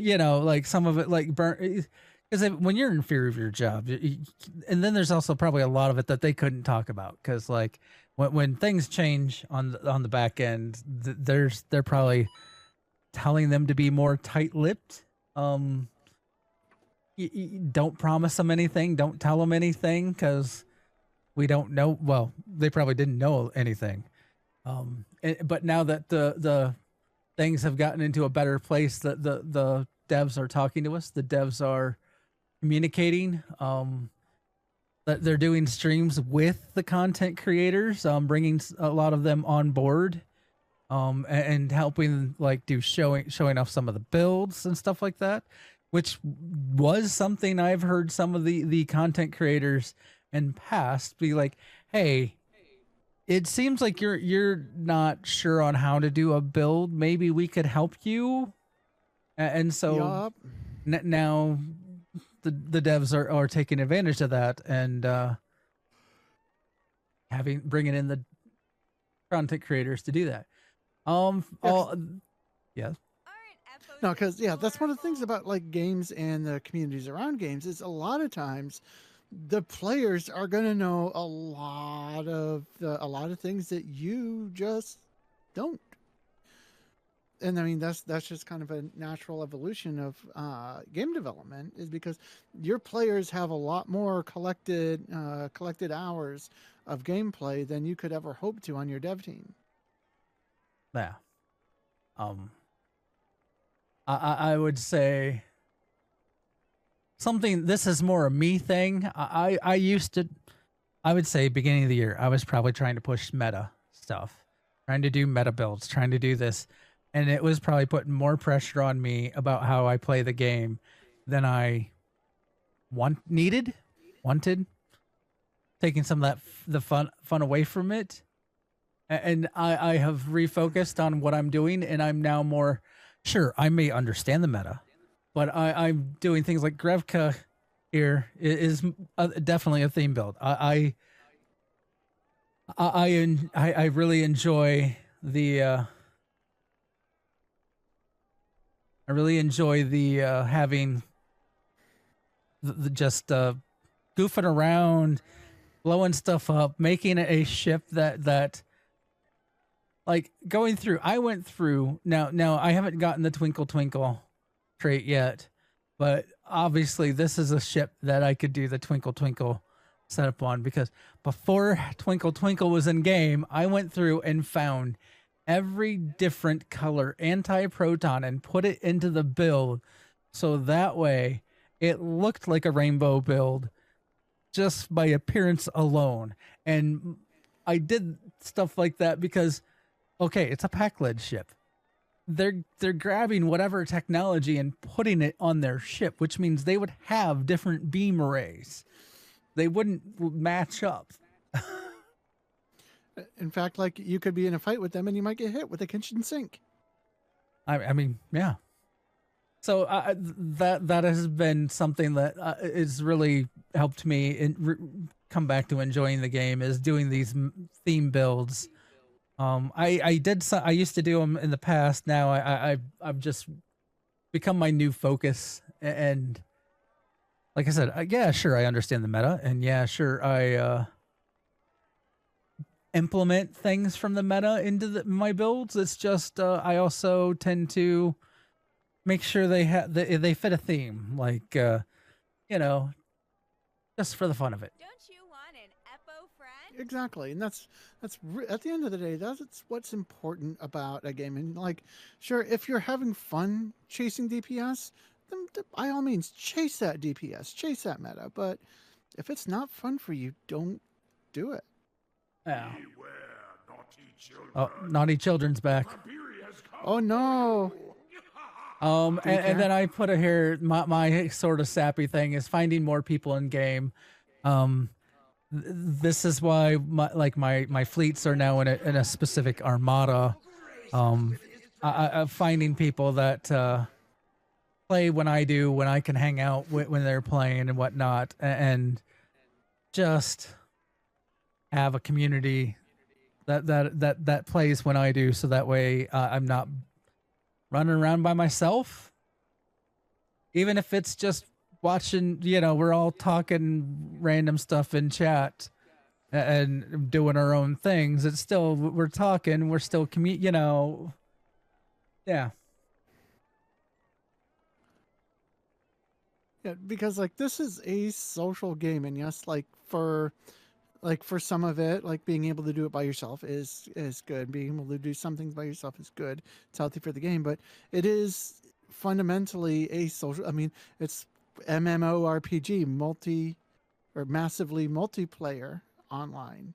you know, like some of it, like burn, because when you're in fear of your job, and then there's also probably a lot of it that they couldn't talk about, because like when things change on the back end, they're probably telling them to be more tight-lipped. Don't promise them anything, don't tell them anything, because we don't know. Well, they probably didn't know anything. But now that the things have gotten into a better place, that the devs are talking to us, the devs are communicating, that they're doing streams with the content creators, bringing a lot of them on board, and helping like do showing off some of the builds and stuff like that, which was something I've heard some of the content creators in past be like, hey, it seems like you're not sure on how to do a build. Maybe we could help you. And so now the devs are taking advantage of that, and bringing in the content creators to do that. Yes. No, because that's one of the things about like games and the communities around games is a lot of times the players are going to know a lot of things that you just don't. And I mean, that's just kind of a natural evolution of game development, is because your players have a lot more collected hours of gameplay than you could ever hope to on your dev team. Yeah. I would say something, this is more a me thing. I would say beginning of the year, I was probably trying to push meta stuff, trying to do meta builds, trying to do this. And it was probably putting more pressure on me about how I play the game than I needed. wanted, taking some of that the fun away from it. And I have refocused on what I'm doing, and I'm now more sure. I may understand the meta, but I'm doing things like Grevka here is definitely a theme build. I really enjoy the having the just goofing around, blowing stuff up, making it a ship that like going through. I went through now I haven't gotten the Twinkle Twinkle trait yet, but obviously this is a ship that I could do the Twinkle Twinkle setup on, because before Twinkle Twinkle was in game, I went through and found every different color anti-proton and put it into the build, so that way it looked like a rainbow build just by appearance alone. And I did stuff like that because, okay, it's a pack-led ship. They're grabbing whatever technology and putting it on their ship, which means they would have different beam arrays. They wouldn't match up. In fact, like, you could be in a fight with them and you might get hit with a kitchen sink. I mean, yeah. So that has been something that has really helped me come back to enjoying the game, is doing these theme builds. I used to do them in the past. Now I've just become my new focus. And like I said, yeah, sure, I understand the meta, and yeah, sure, I implement things from the meta into my builds. It's just I also tend to make sure they fit a theme, like just for the fun of it. Don't you want an Eppo friend? Exactly, and that's at the end of the day, that's what's important about a game. And like, sure, if you're having fun chasing DPS, then by all means chase that DPS, chase that meta. But if it's not fun for you, don't do it. Yeah. Oh, naughty children's back. Oh no. And then I put here my sort of sappy thing is finding more people in game. This is why my fleets are now in a specific armada. Finding people that play when I can hang out when they're playing and whatnot, and just have a community that plays when I do, so that way I'm not running around by myself. Even if it's just watching, we're all talking random stuff in chat and doing our own things. It's still, we're talking, we're still yeah. Yeah, because like, this is a social game, and yes, for some of it, like, being able to do it by yourself is good. Being able to do some things by yourself is good. It's healthy for the game, but it is fundamentally a social. I mean, it's MMORPG, massively multiplayer online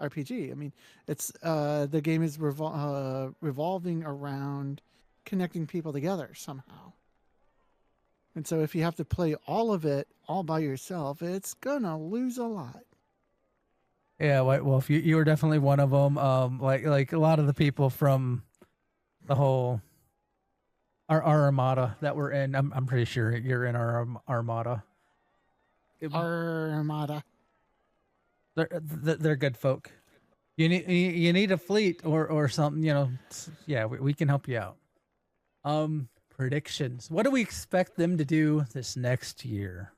RPG. I mean, it's the game is revolving around connecting people together somehow. And so if you have to play all of it all by yourself, it's gonna lose a lot. Yeah, White Wolf, you were definitely one of them. Like a lot of the people from the whole our armada that we're in. I'm pretty sure you're in our armada. Armada. They're good folk. You need a fleet or something. Yeah, we can help you out. Predictions. What do we expect them to do this next year?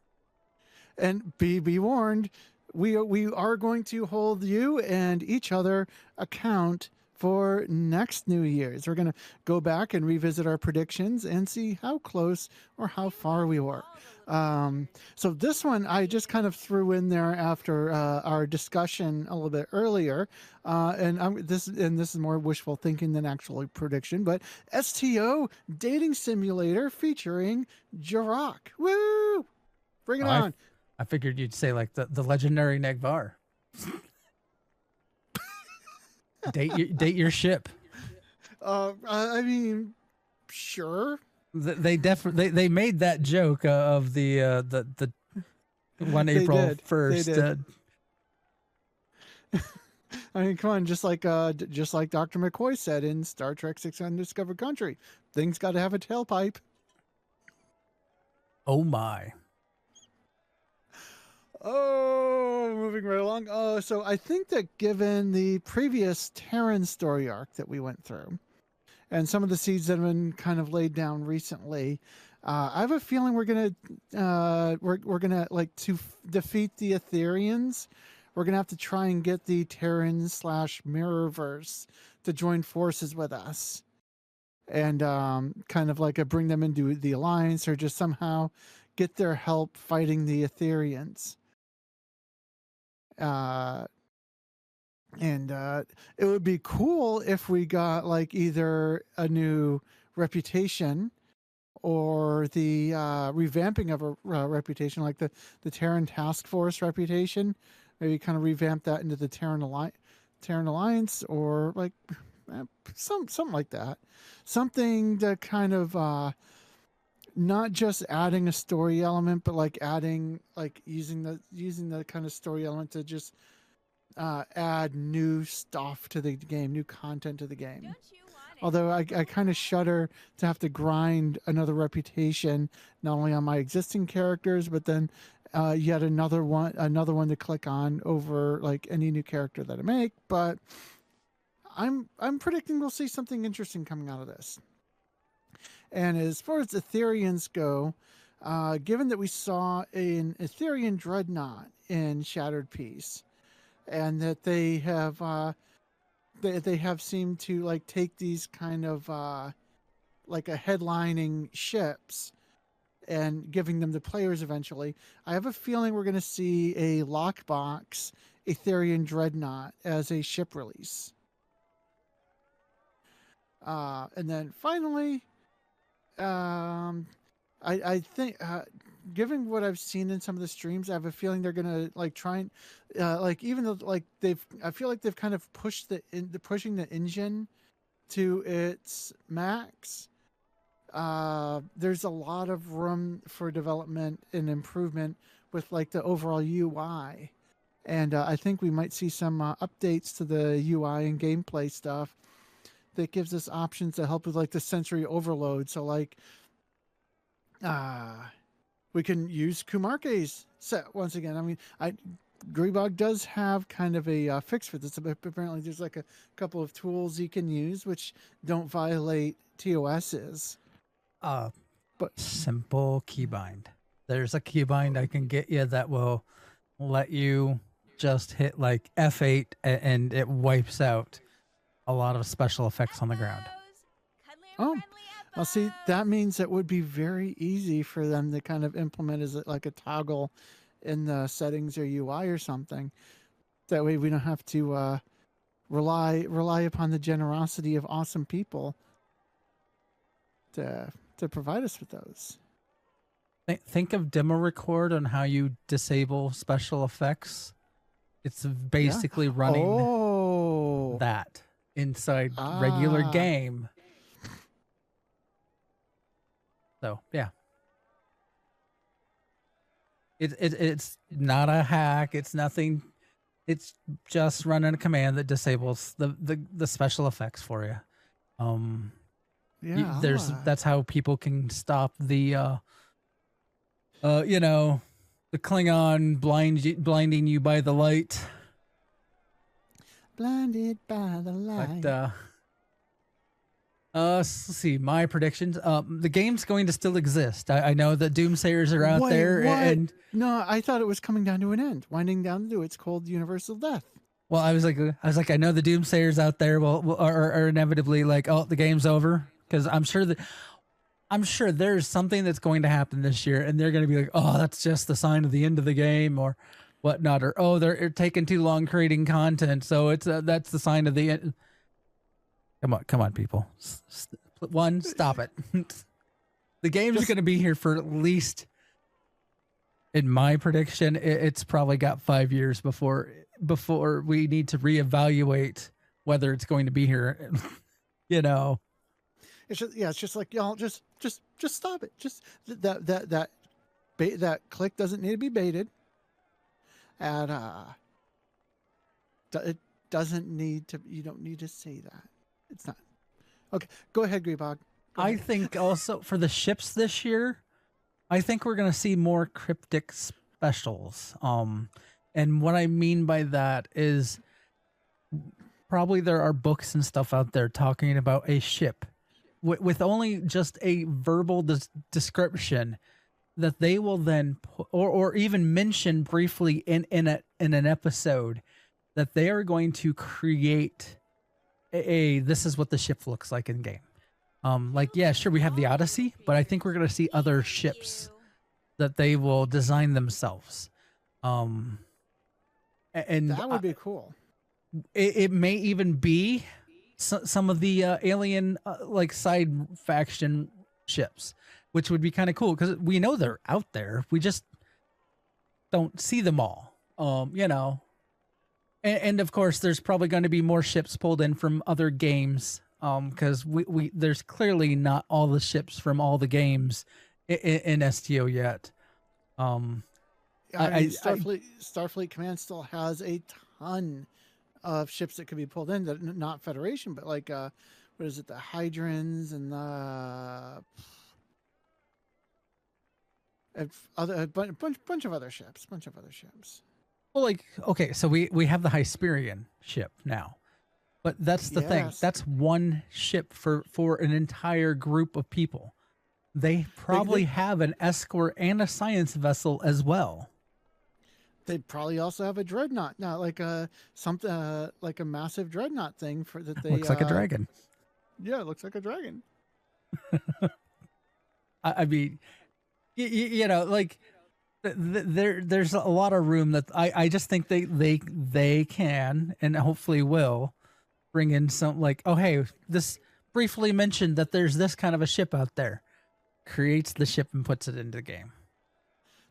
And be warned. We are going to hold you and each other account for next New Year's. We're going to go back and revisit our predictions and see how close or how far we were. So this one I just kind of threw in there after our discussion a little bit earlier, and this is more wishful thinking than actually prediction. But STO dating simulator featuring Jirok. Woo! Bring it on. I figured you'd say like the legendary Negvar. date your ship. I mean, sure. They definitely they made that joke of the One They April did. 1st. They did. I mean, come on, just like Dr. McCoy said in Star Trek 6 Undiscovered Country, things got to have a tailpipe. Oh my. Oh, moving right along. Oh, so I think that given the previous Terran story arc that we went through, and some of the seeds that have been kind of laid down recently, I have a feeling we're gonna like to defeat the Etherians. We're gonna have to try and get the Terrans / Mirrorverse to join forces with us, and kind of like bring them into the Alliance, or just somehow get their help fighting the Etherians. And it would be cool if we got like either a new reputation or the revamping of a reputation, like the Terran Task Force reputation. Maybe kind of revamp that into the Terran Alliance, or like something like that. Something to kind of not just adding a story element, but like adding, like using the kind of story element to just add new stuff to the game, new content to the game. Don't you want it? Although I kind of shudder to have to grind another reputation, not only on my existing characters, but then yet another one to click on over like any new character that I make. But I'm predicting we'll see something interesting coming out of this. And as far as Etherians go, given that we saw an Etherian dreadnought in Shattered Peace, and that they have seemed to like take these kind of like a headlining ships and giving them to players eventually, I have a feeling we're going to see a lockbox Etherian dreadnought as a ship release. And then finally, I think, given what I've seen in some of the streams, I have a feeling they're gonna like try and like, even though like I feel like they've kind of pushed pushing the engine to its max. There's a lot of room for development and improvement with like the overall UI, and I think we might see some updates to the UI and gameplay stuff that gives us options to help with like the sensory overload. So like, we can use Kumarke's set once again. I mean, Grebog does have kind of a fix for this. Apparently there's like a couple of tools you can use which don't violate TOS's. But simple keybind. There's a keybind I can get you that will let you just hit like F8 and it wipes out a lot of special effects on the ground. Oh, well, see, that means it would be very easy for them to kind of implement as like a toggle in the settings or UI or something. That way we don't have to rely upon the generosity of awesome people to provide us with those. Think of demo record on how you disable special effects. It's basically running that inside regular game. So yeah, it's not a hack. It's nothing. It's just running a command that disables the special effects for you. Yeah, that's how people can stop the the Klingon blinding you by the light. Blinded by the light. But let's see my predictions. The game's going to still exist. I know that Doomsayers are out there, what? and no, I thought it was coming down to an end, winding down to its cold universal death. well, I was like, I know the Doomsayers out there are inevitably like, oh, the game's over, because I'm sure there's something that's going to happen this year, and they're going to be like, oh, that's just the sign of the end of the game, or whatnot, or oh, they're taking too long creating content, so it's that's the sign of the end. Come on, people. Stop it. The game's going to be here for at least, in my prediction, it's probably got 5 years before we need to reevaluate whether it's going to be here. It's just like, y'all, just stop it. Just that click doesn't need to be baited. at it doesn't need to. You don't need to say that. It's not okay. Go ahead, Grebog. I think also for the ships this year, I think we're gonna see more cryptic specials. And what I mean by that is probably there are books and stuff out there talking about a ship with only just a verbal description that they will then or even mention briefly in an episode that they are going to create a this is what the ship looks like in game. Like, yeah, sure, we have the Odyssey, but I think we're going to see other ships that they will design themselves. And that would be cool. It may even be some of the alien like side faction ships, which would be kind of cool because we know they're out there. We just don't see them all. You know, and of course, there's probably going to be more ships pulled in from other games. Because we there's clearly not all the ships from all the games in STO yet. Starfleet Command still has a ton of ships that could be pulled in, that not Federation, but like what is it, the Hydrons and the a bunch of other ships, Well, like, okay, so we have the Hysperion ship now. But that's the thing. That's one ship for an entire group of people. They probably have an escort and a science vessel as well. They'd probably also have a dreadnought, not like a something like a massive dreadnought thing for that. They looks like a dragon. Yeah, it looks like a dragon. I mean, you know, like there's a lot of room that I just think they can and hopefully will bring in some, like, oh, hey, this briefly mentioned that there's this kind of a ship out there. Creates the ship and puts it into the game.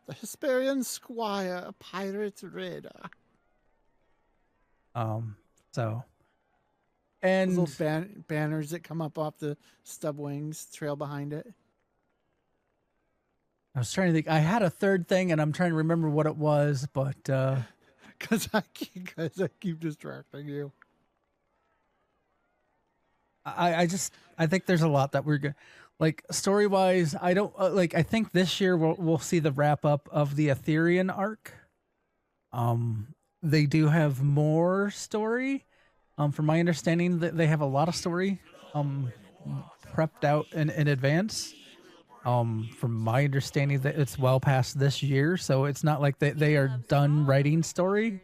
The Hesperian Squire, a pirate's radar. So. And those little banners that come up off the stub wings, trail behind it. I was trying to think. I had a third thing, and I'm trying to remember what it was, but... Because I keep distracting you. I think there's a lot that we're going, like, story wise. I don't like. I think this year we'll see the wrap up of the Etherean arc. They do have more story. From my understanding, that they have a lot of story, prepped out in advance. From my understanding, that it's well past this year, so it's not like they are done writing story.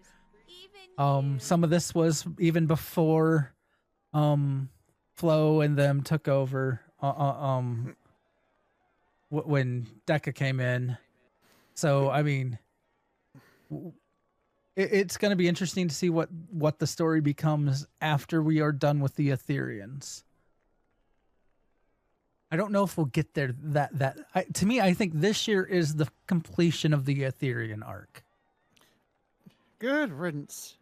Some of this was even before, Flo and them took over when Deca came in. So I mean, it's going to be interesting to see what the story becomes after we are done with the Ethereans. I don't know if we'll get there. To me, I think this year is the completion of the Etherean arc. Good riddance.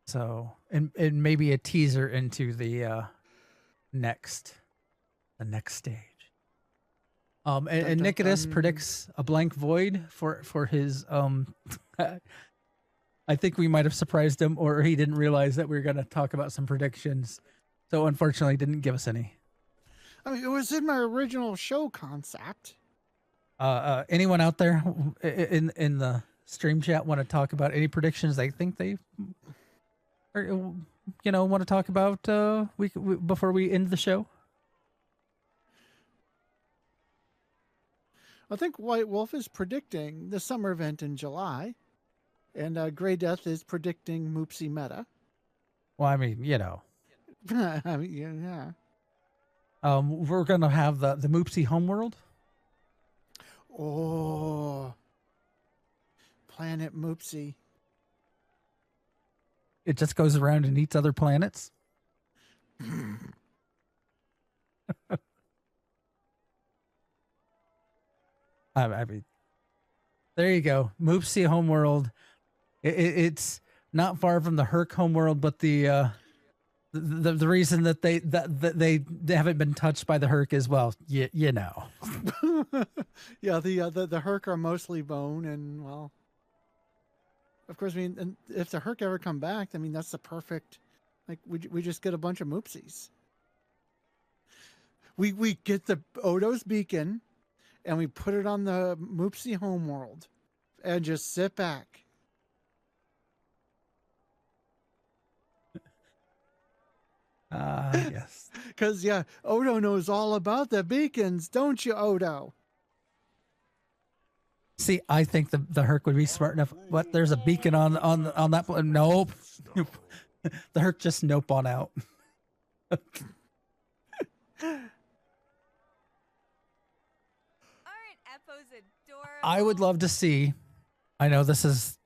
So, and maybe a teaser into the next stage. And Nikitas predicts a blank void for his I think we might have surprised him, or he didn't realize that we were going to talk about some predictions. So unfortunately, didn't give us any. I mean, it was in my original show concept. Anyone out there in the stream chat want to talk about any predictions they think they, or want to talk about before we end the show? I think White Wolf is predicting the summer event in July, and Grey Death is predicting Moopsie Meta. Well, I mean, I mean, yeah. We're gonna have the Moopsie Homeworld. Oh, Planet Moopsie. It just goes around and eats other planets. I mean, there you go. Moopsie Homeworld. It's not far from the Herc Homeworld, but the reason that they haven't been touched by the Herc is, well, Yeah, the Herc are mostly bone, and well, Of course, I mean, and if the Herc ever come back, I mean, that's the perfect. Like, we just get a bunch of Moopsies. We get the Odo's beacon, and we put it on the Moopsie homeworld, and just sit back. Yes. Because, yeah, Odo knows all about the beacons, don't you, Odo? See, I think the Herc would be smart enough. What? There's a beacon on that. Nope. The Herc just nope on out. Aren't Eppos adorable? I would love to see. I know this is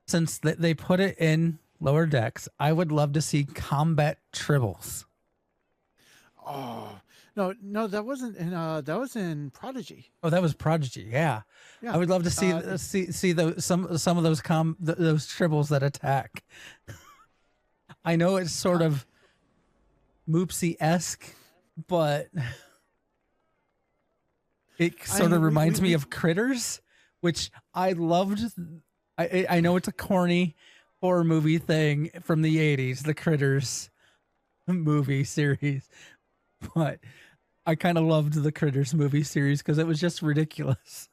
since they put it in lower decks. I would love to see combat tribbles. Oh no, that wasn't in. That was in Prodigy. Oh, that was Prodigy. Yeah, Yeah, I would love to see some of those those tribbles that attack. I know it's sort of Moopsy-esque, but it sort of reminds me of Critters, which I loved. I know it's a corny horror movie thing from the 80s, the Critters movie series, but I kind of loved the Critters movie series because it was just ridiculous.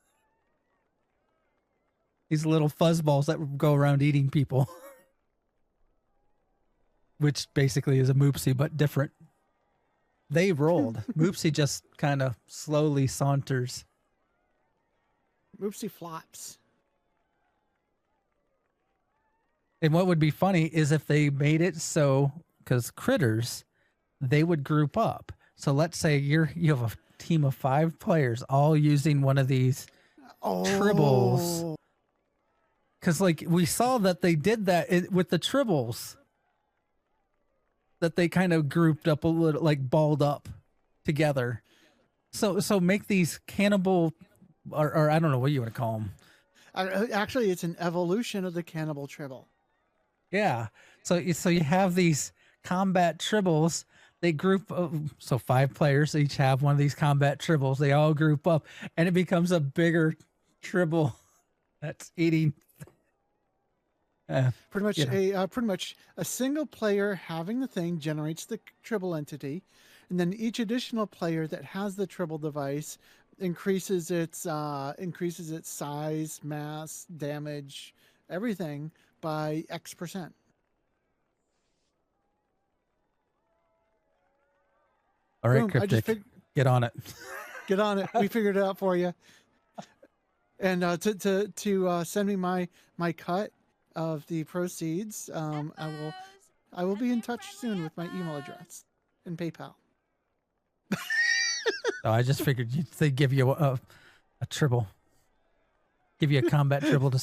These little fuzzballs that would go around eating people. Which basically is a Moopsie, but different. They rolled. Moopsie just kind of slowly saunters. Moopsie flops. And what would be funny is if they made it so, because Critters, they would group up. So let's say you have a team of 5 players all using one of these tribbles. Because like we saw that they did that with the tribbles. That they kind of grouped up a little, like balled up together. So make these cannibal, or I don't know what you want to call them. Actually, it's an evolution of the cannibal tribble. Yeah. So you have these combat tribbles. They group, so 5 players each have one of these combat tribbles. They all group up, and it becomes a bigger tribble that's eating. Pretty much a single player having the thing generates the tribble entity, and then each additional player that has the tribble device increases its size, mass, damage, everything by X%. All right, Boom, Cryptic, get on it. Get on it. We figured it out for you. And to send me my cut of the proceeds, I will be in touch soon with my email address and PayPal. Oh, I just figured they'd give you a tribble, give you a combat tribble.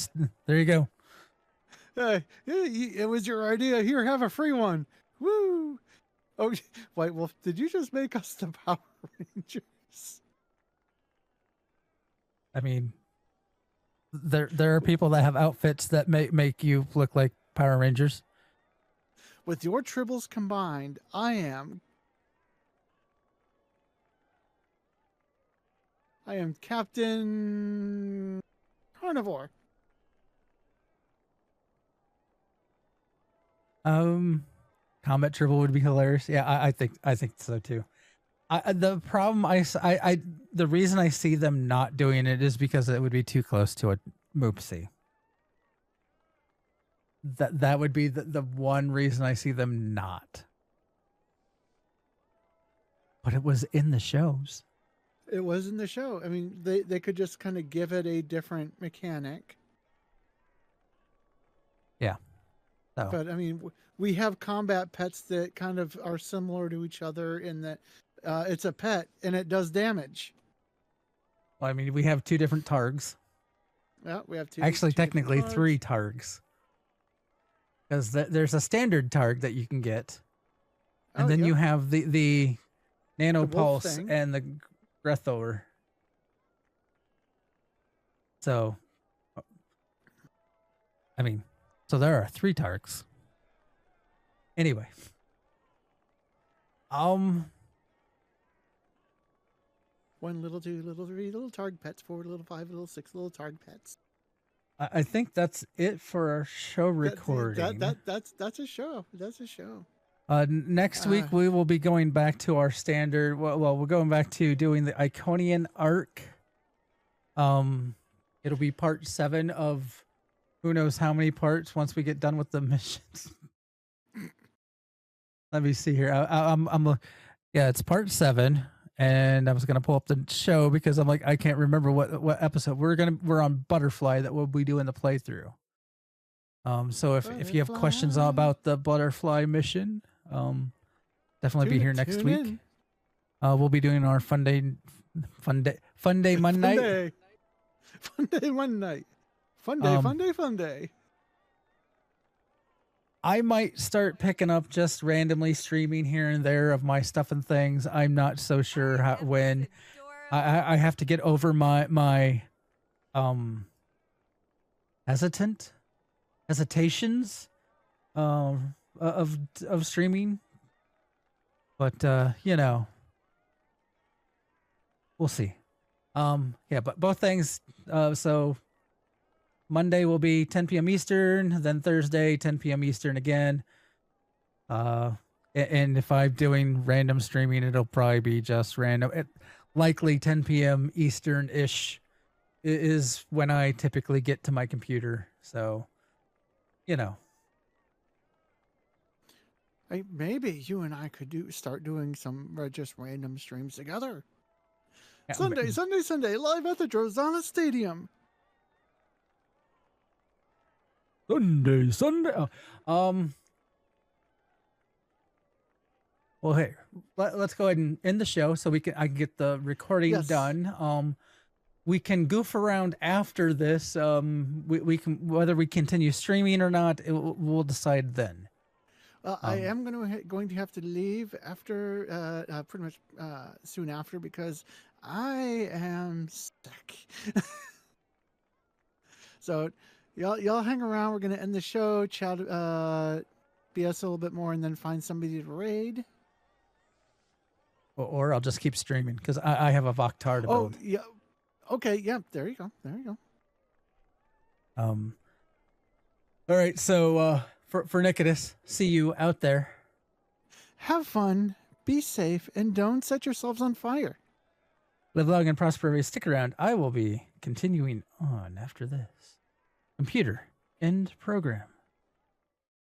There you go. Hey, it was your idea. Here, have a free one. Woo! Oh, White Wolf, did you just make us the Power Rangers? I mean, there are people that have outfits that make you look like Power Rangers. With your tribbles combined, I am Captain Carnivore. Combat tribble would be hilarious. Yeah, I think so too. The problem the reason I see them not doing it is because it would be too close to a Moopsie. That would be the one reason I see them not. But it was in the shows. It was in the show. I mean, they could just kind of give it a different mechanic. Yeah. So. But I mean, we have combat pets that kind of are similar to each other in that it's a pet and it does damage. Well, I mean, we have 2 different targs. Yeah, we have 2. Actually, technically 3 targs. Because there's a standard targ that you can get. And then you have the Nanopulse and the Grethor. So, I mean, so there are 3 targs. Anyway. 1 little, 2 little, 3 little targ pets, 4 little, 5 little, 6 little targ pets. I think that's it for our show recording. That's a show. That's a show. Next week we will be going back to our standard. Well, we're going back to doing the Iconian arc. It'll be part 7 of who knows how many parts once we get done with the missions. Let me see here. Yeah, it's part 7, and I was gonna pull up the show because I'm like I can't remember what episode we're on Butterfly that we'll be doing the playthrough. So if you have questions about the Butterfly mission, definitely be here next week. We'll be doing our fun day Monday. Fun day one night. Fun day. I might start picking up just randomly streaming here and there of my stuff and things. I'm not so sure when. I have to get over my hesitations of streaming, but you know, we'll see. Yeah, but both things. So Monday will be 10 p.m. Eastern, then Thursday 10 p.m. Eastern again. And if I'm doing random streaming, it'll probably be just random. Likely 10 p.m. Eastern ish is when I typically get to my computer. So, you know. Maybe you and I could start doing some just random streams together. Yeah, Sunday, live at the Drozana Stadium. Sunday. Well, hey, let's go ahead and end the show so I can get the recording done. We can goof around after this. We can, whether we continue streaming or not, we'll decide then. I am going to have to leave after pretty much soon after because I am sick. So y'all hang around. We're going to end the show, chat, BS a little bit more, and then find somebody to raid. Or I'll just keep streaming because I have a Vok'Tar to build. Oh, yeah. Okay, yeah, there you go. All right, so for Nicodemus, see you out there. Have fun, be safe, and don't set yourselves on fire. Live long and prosper. Stick around. I will be continuing on after this. Computer, end program.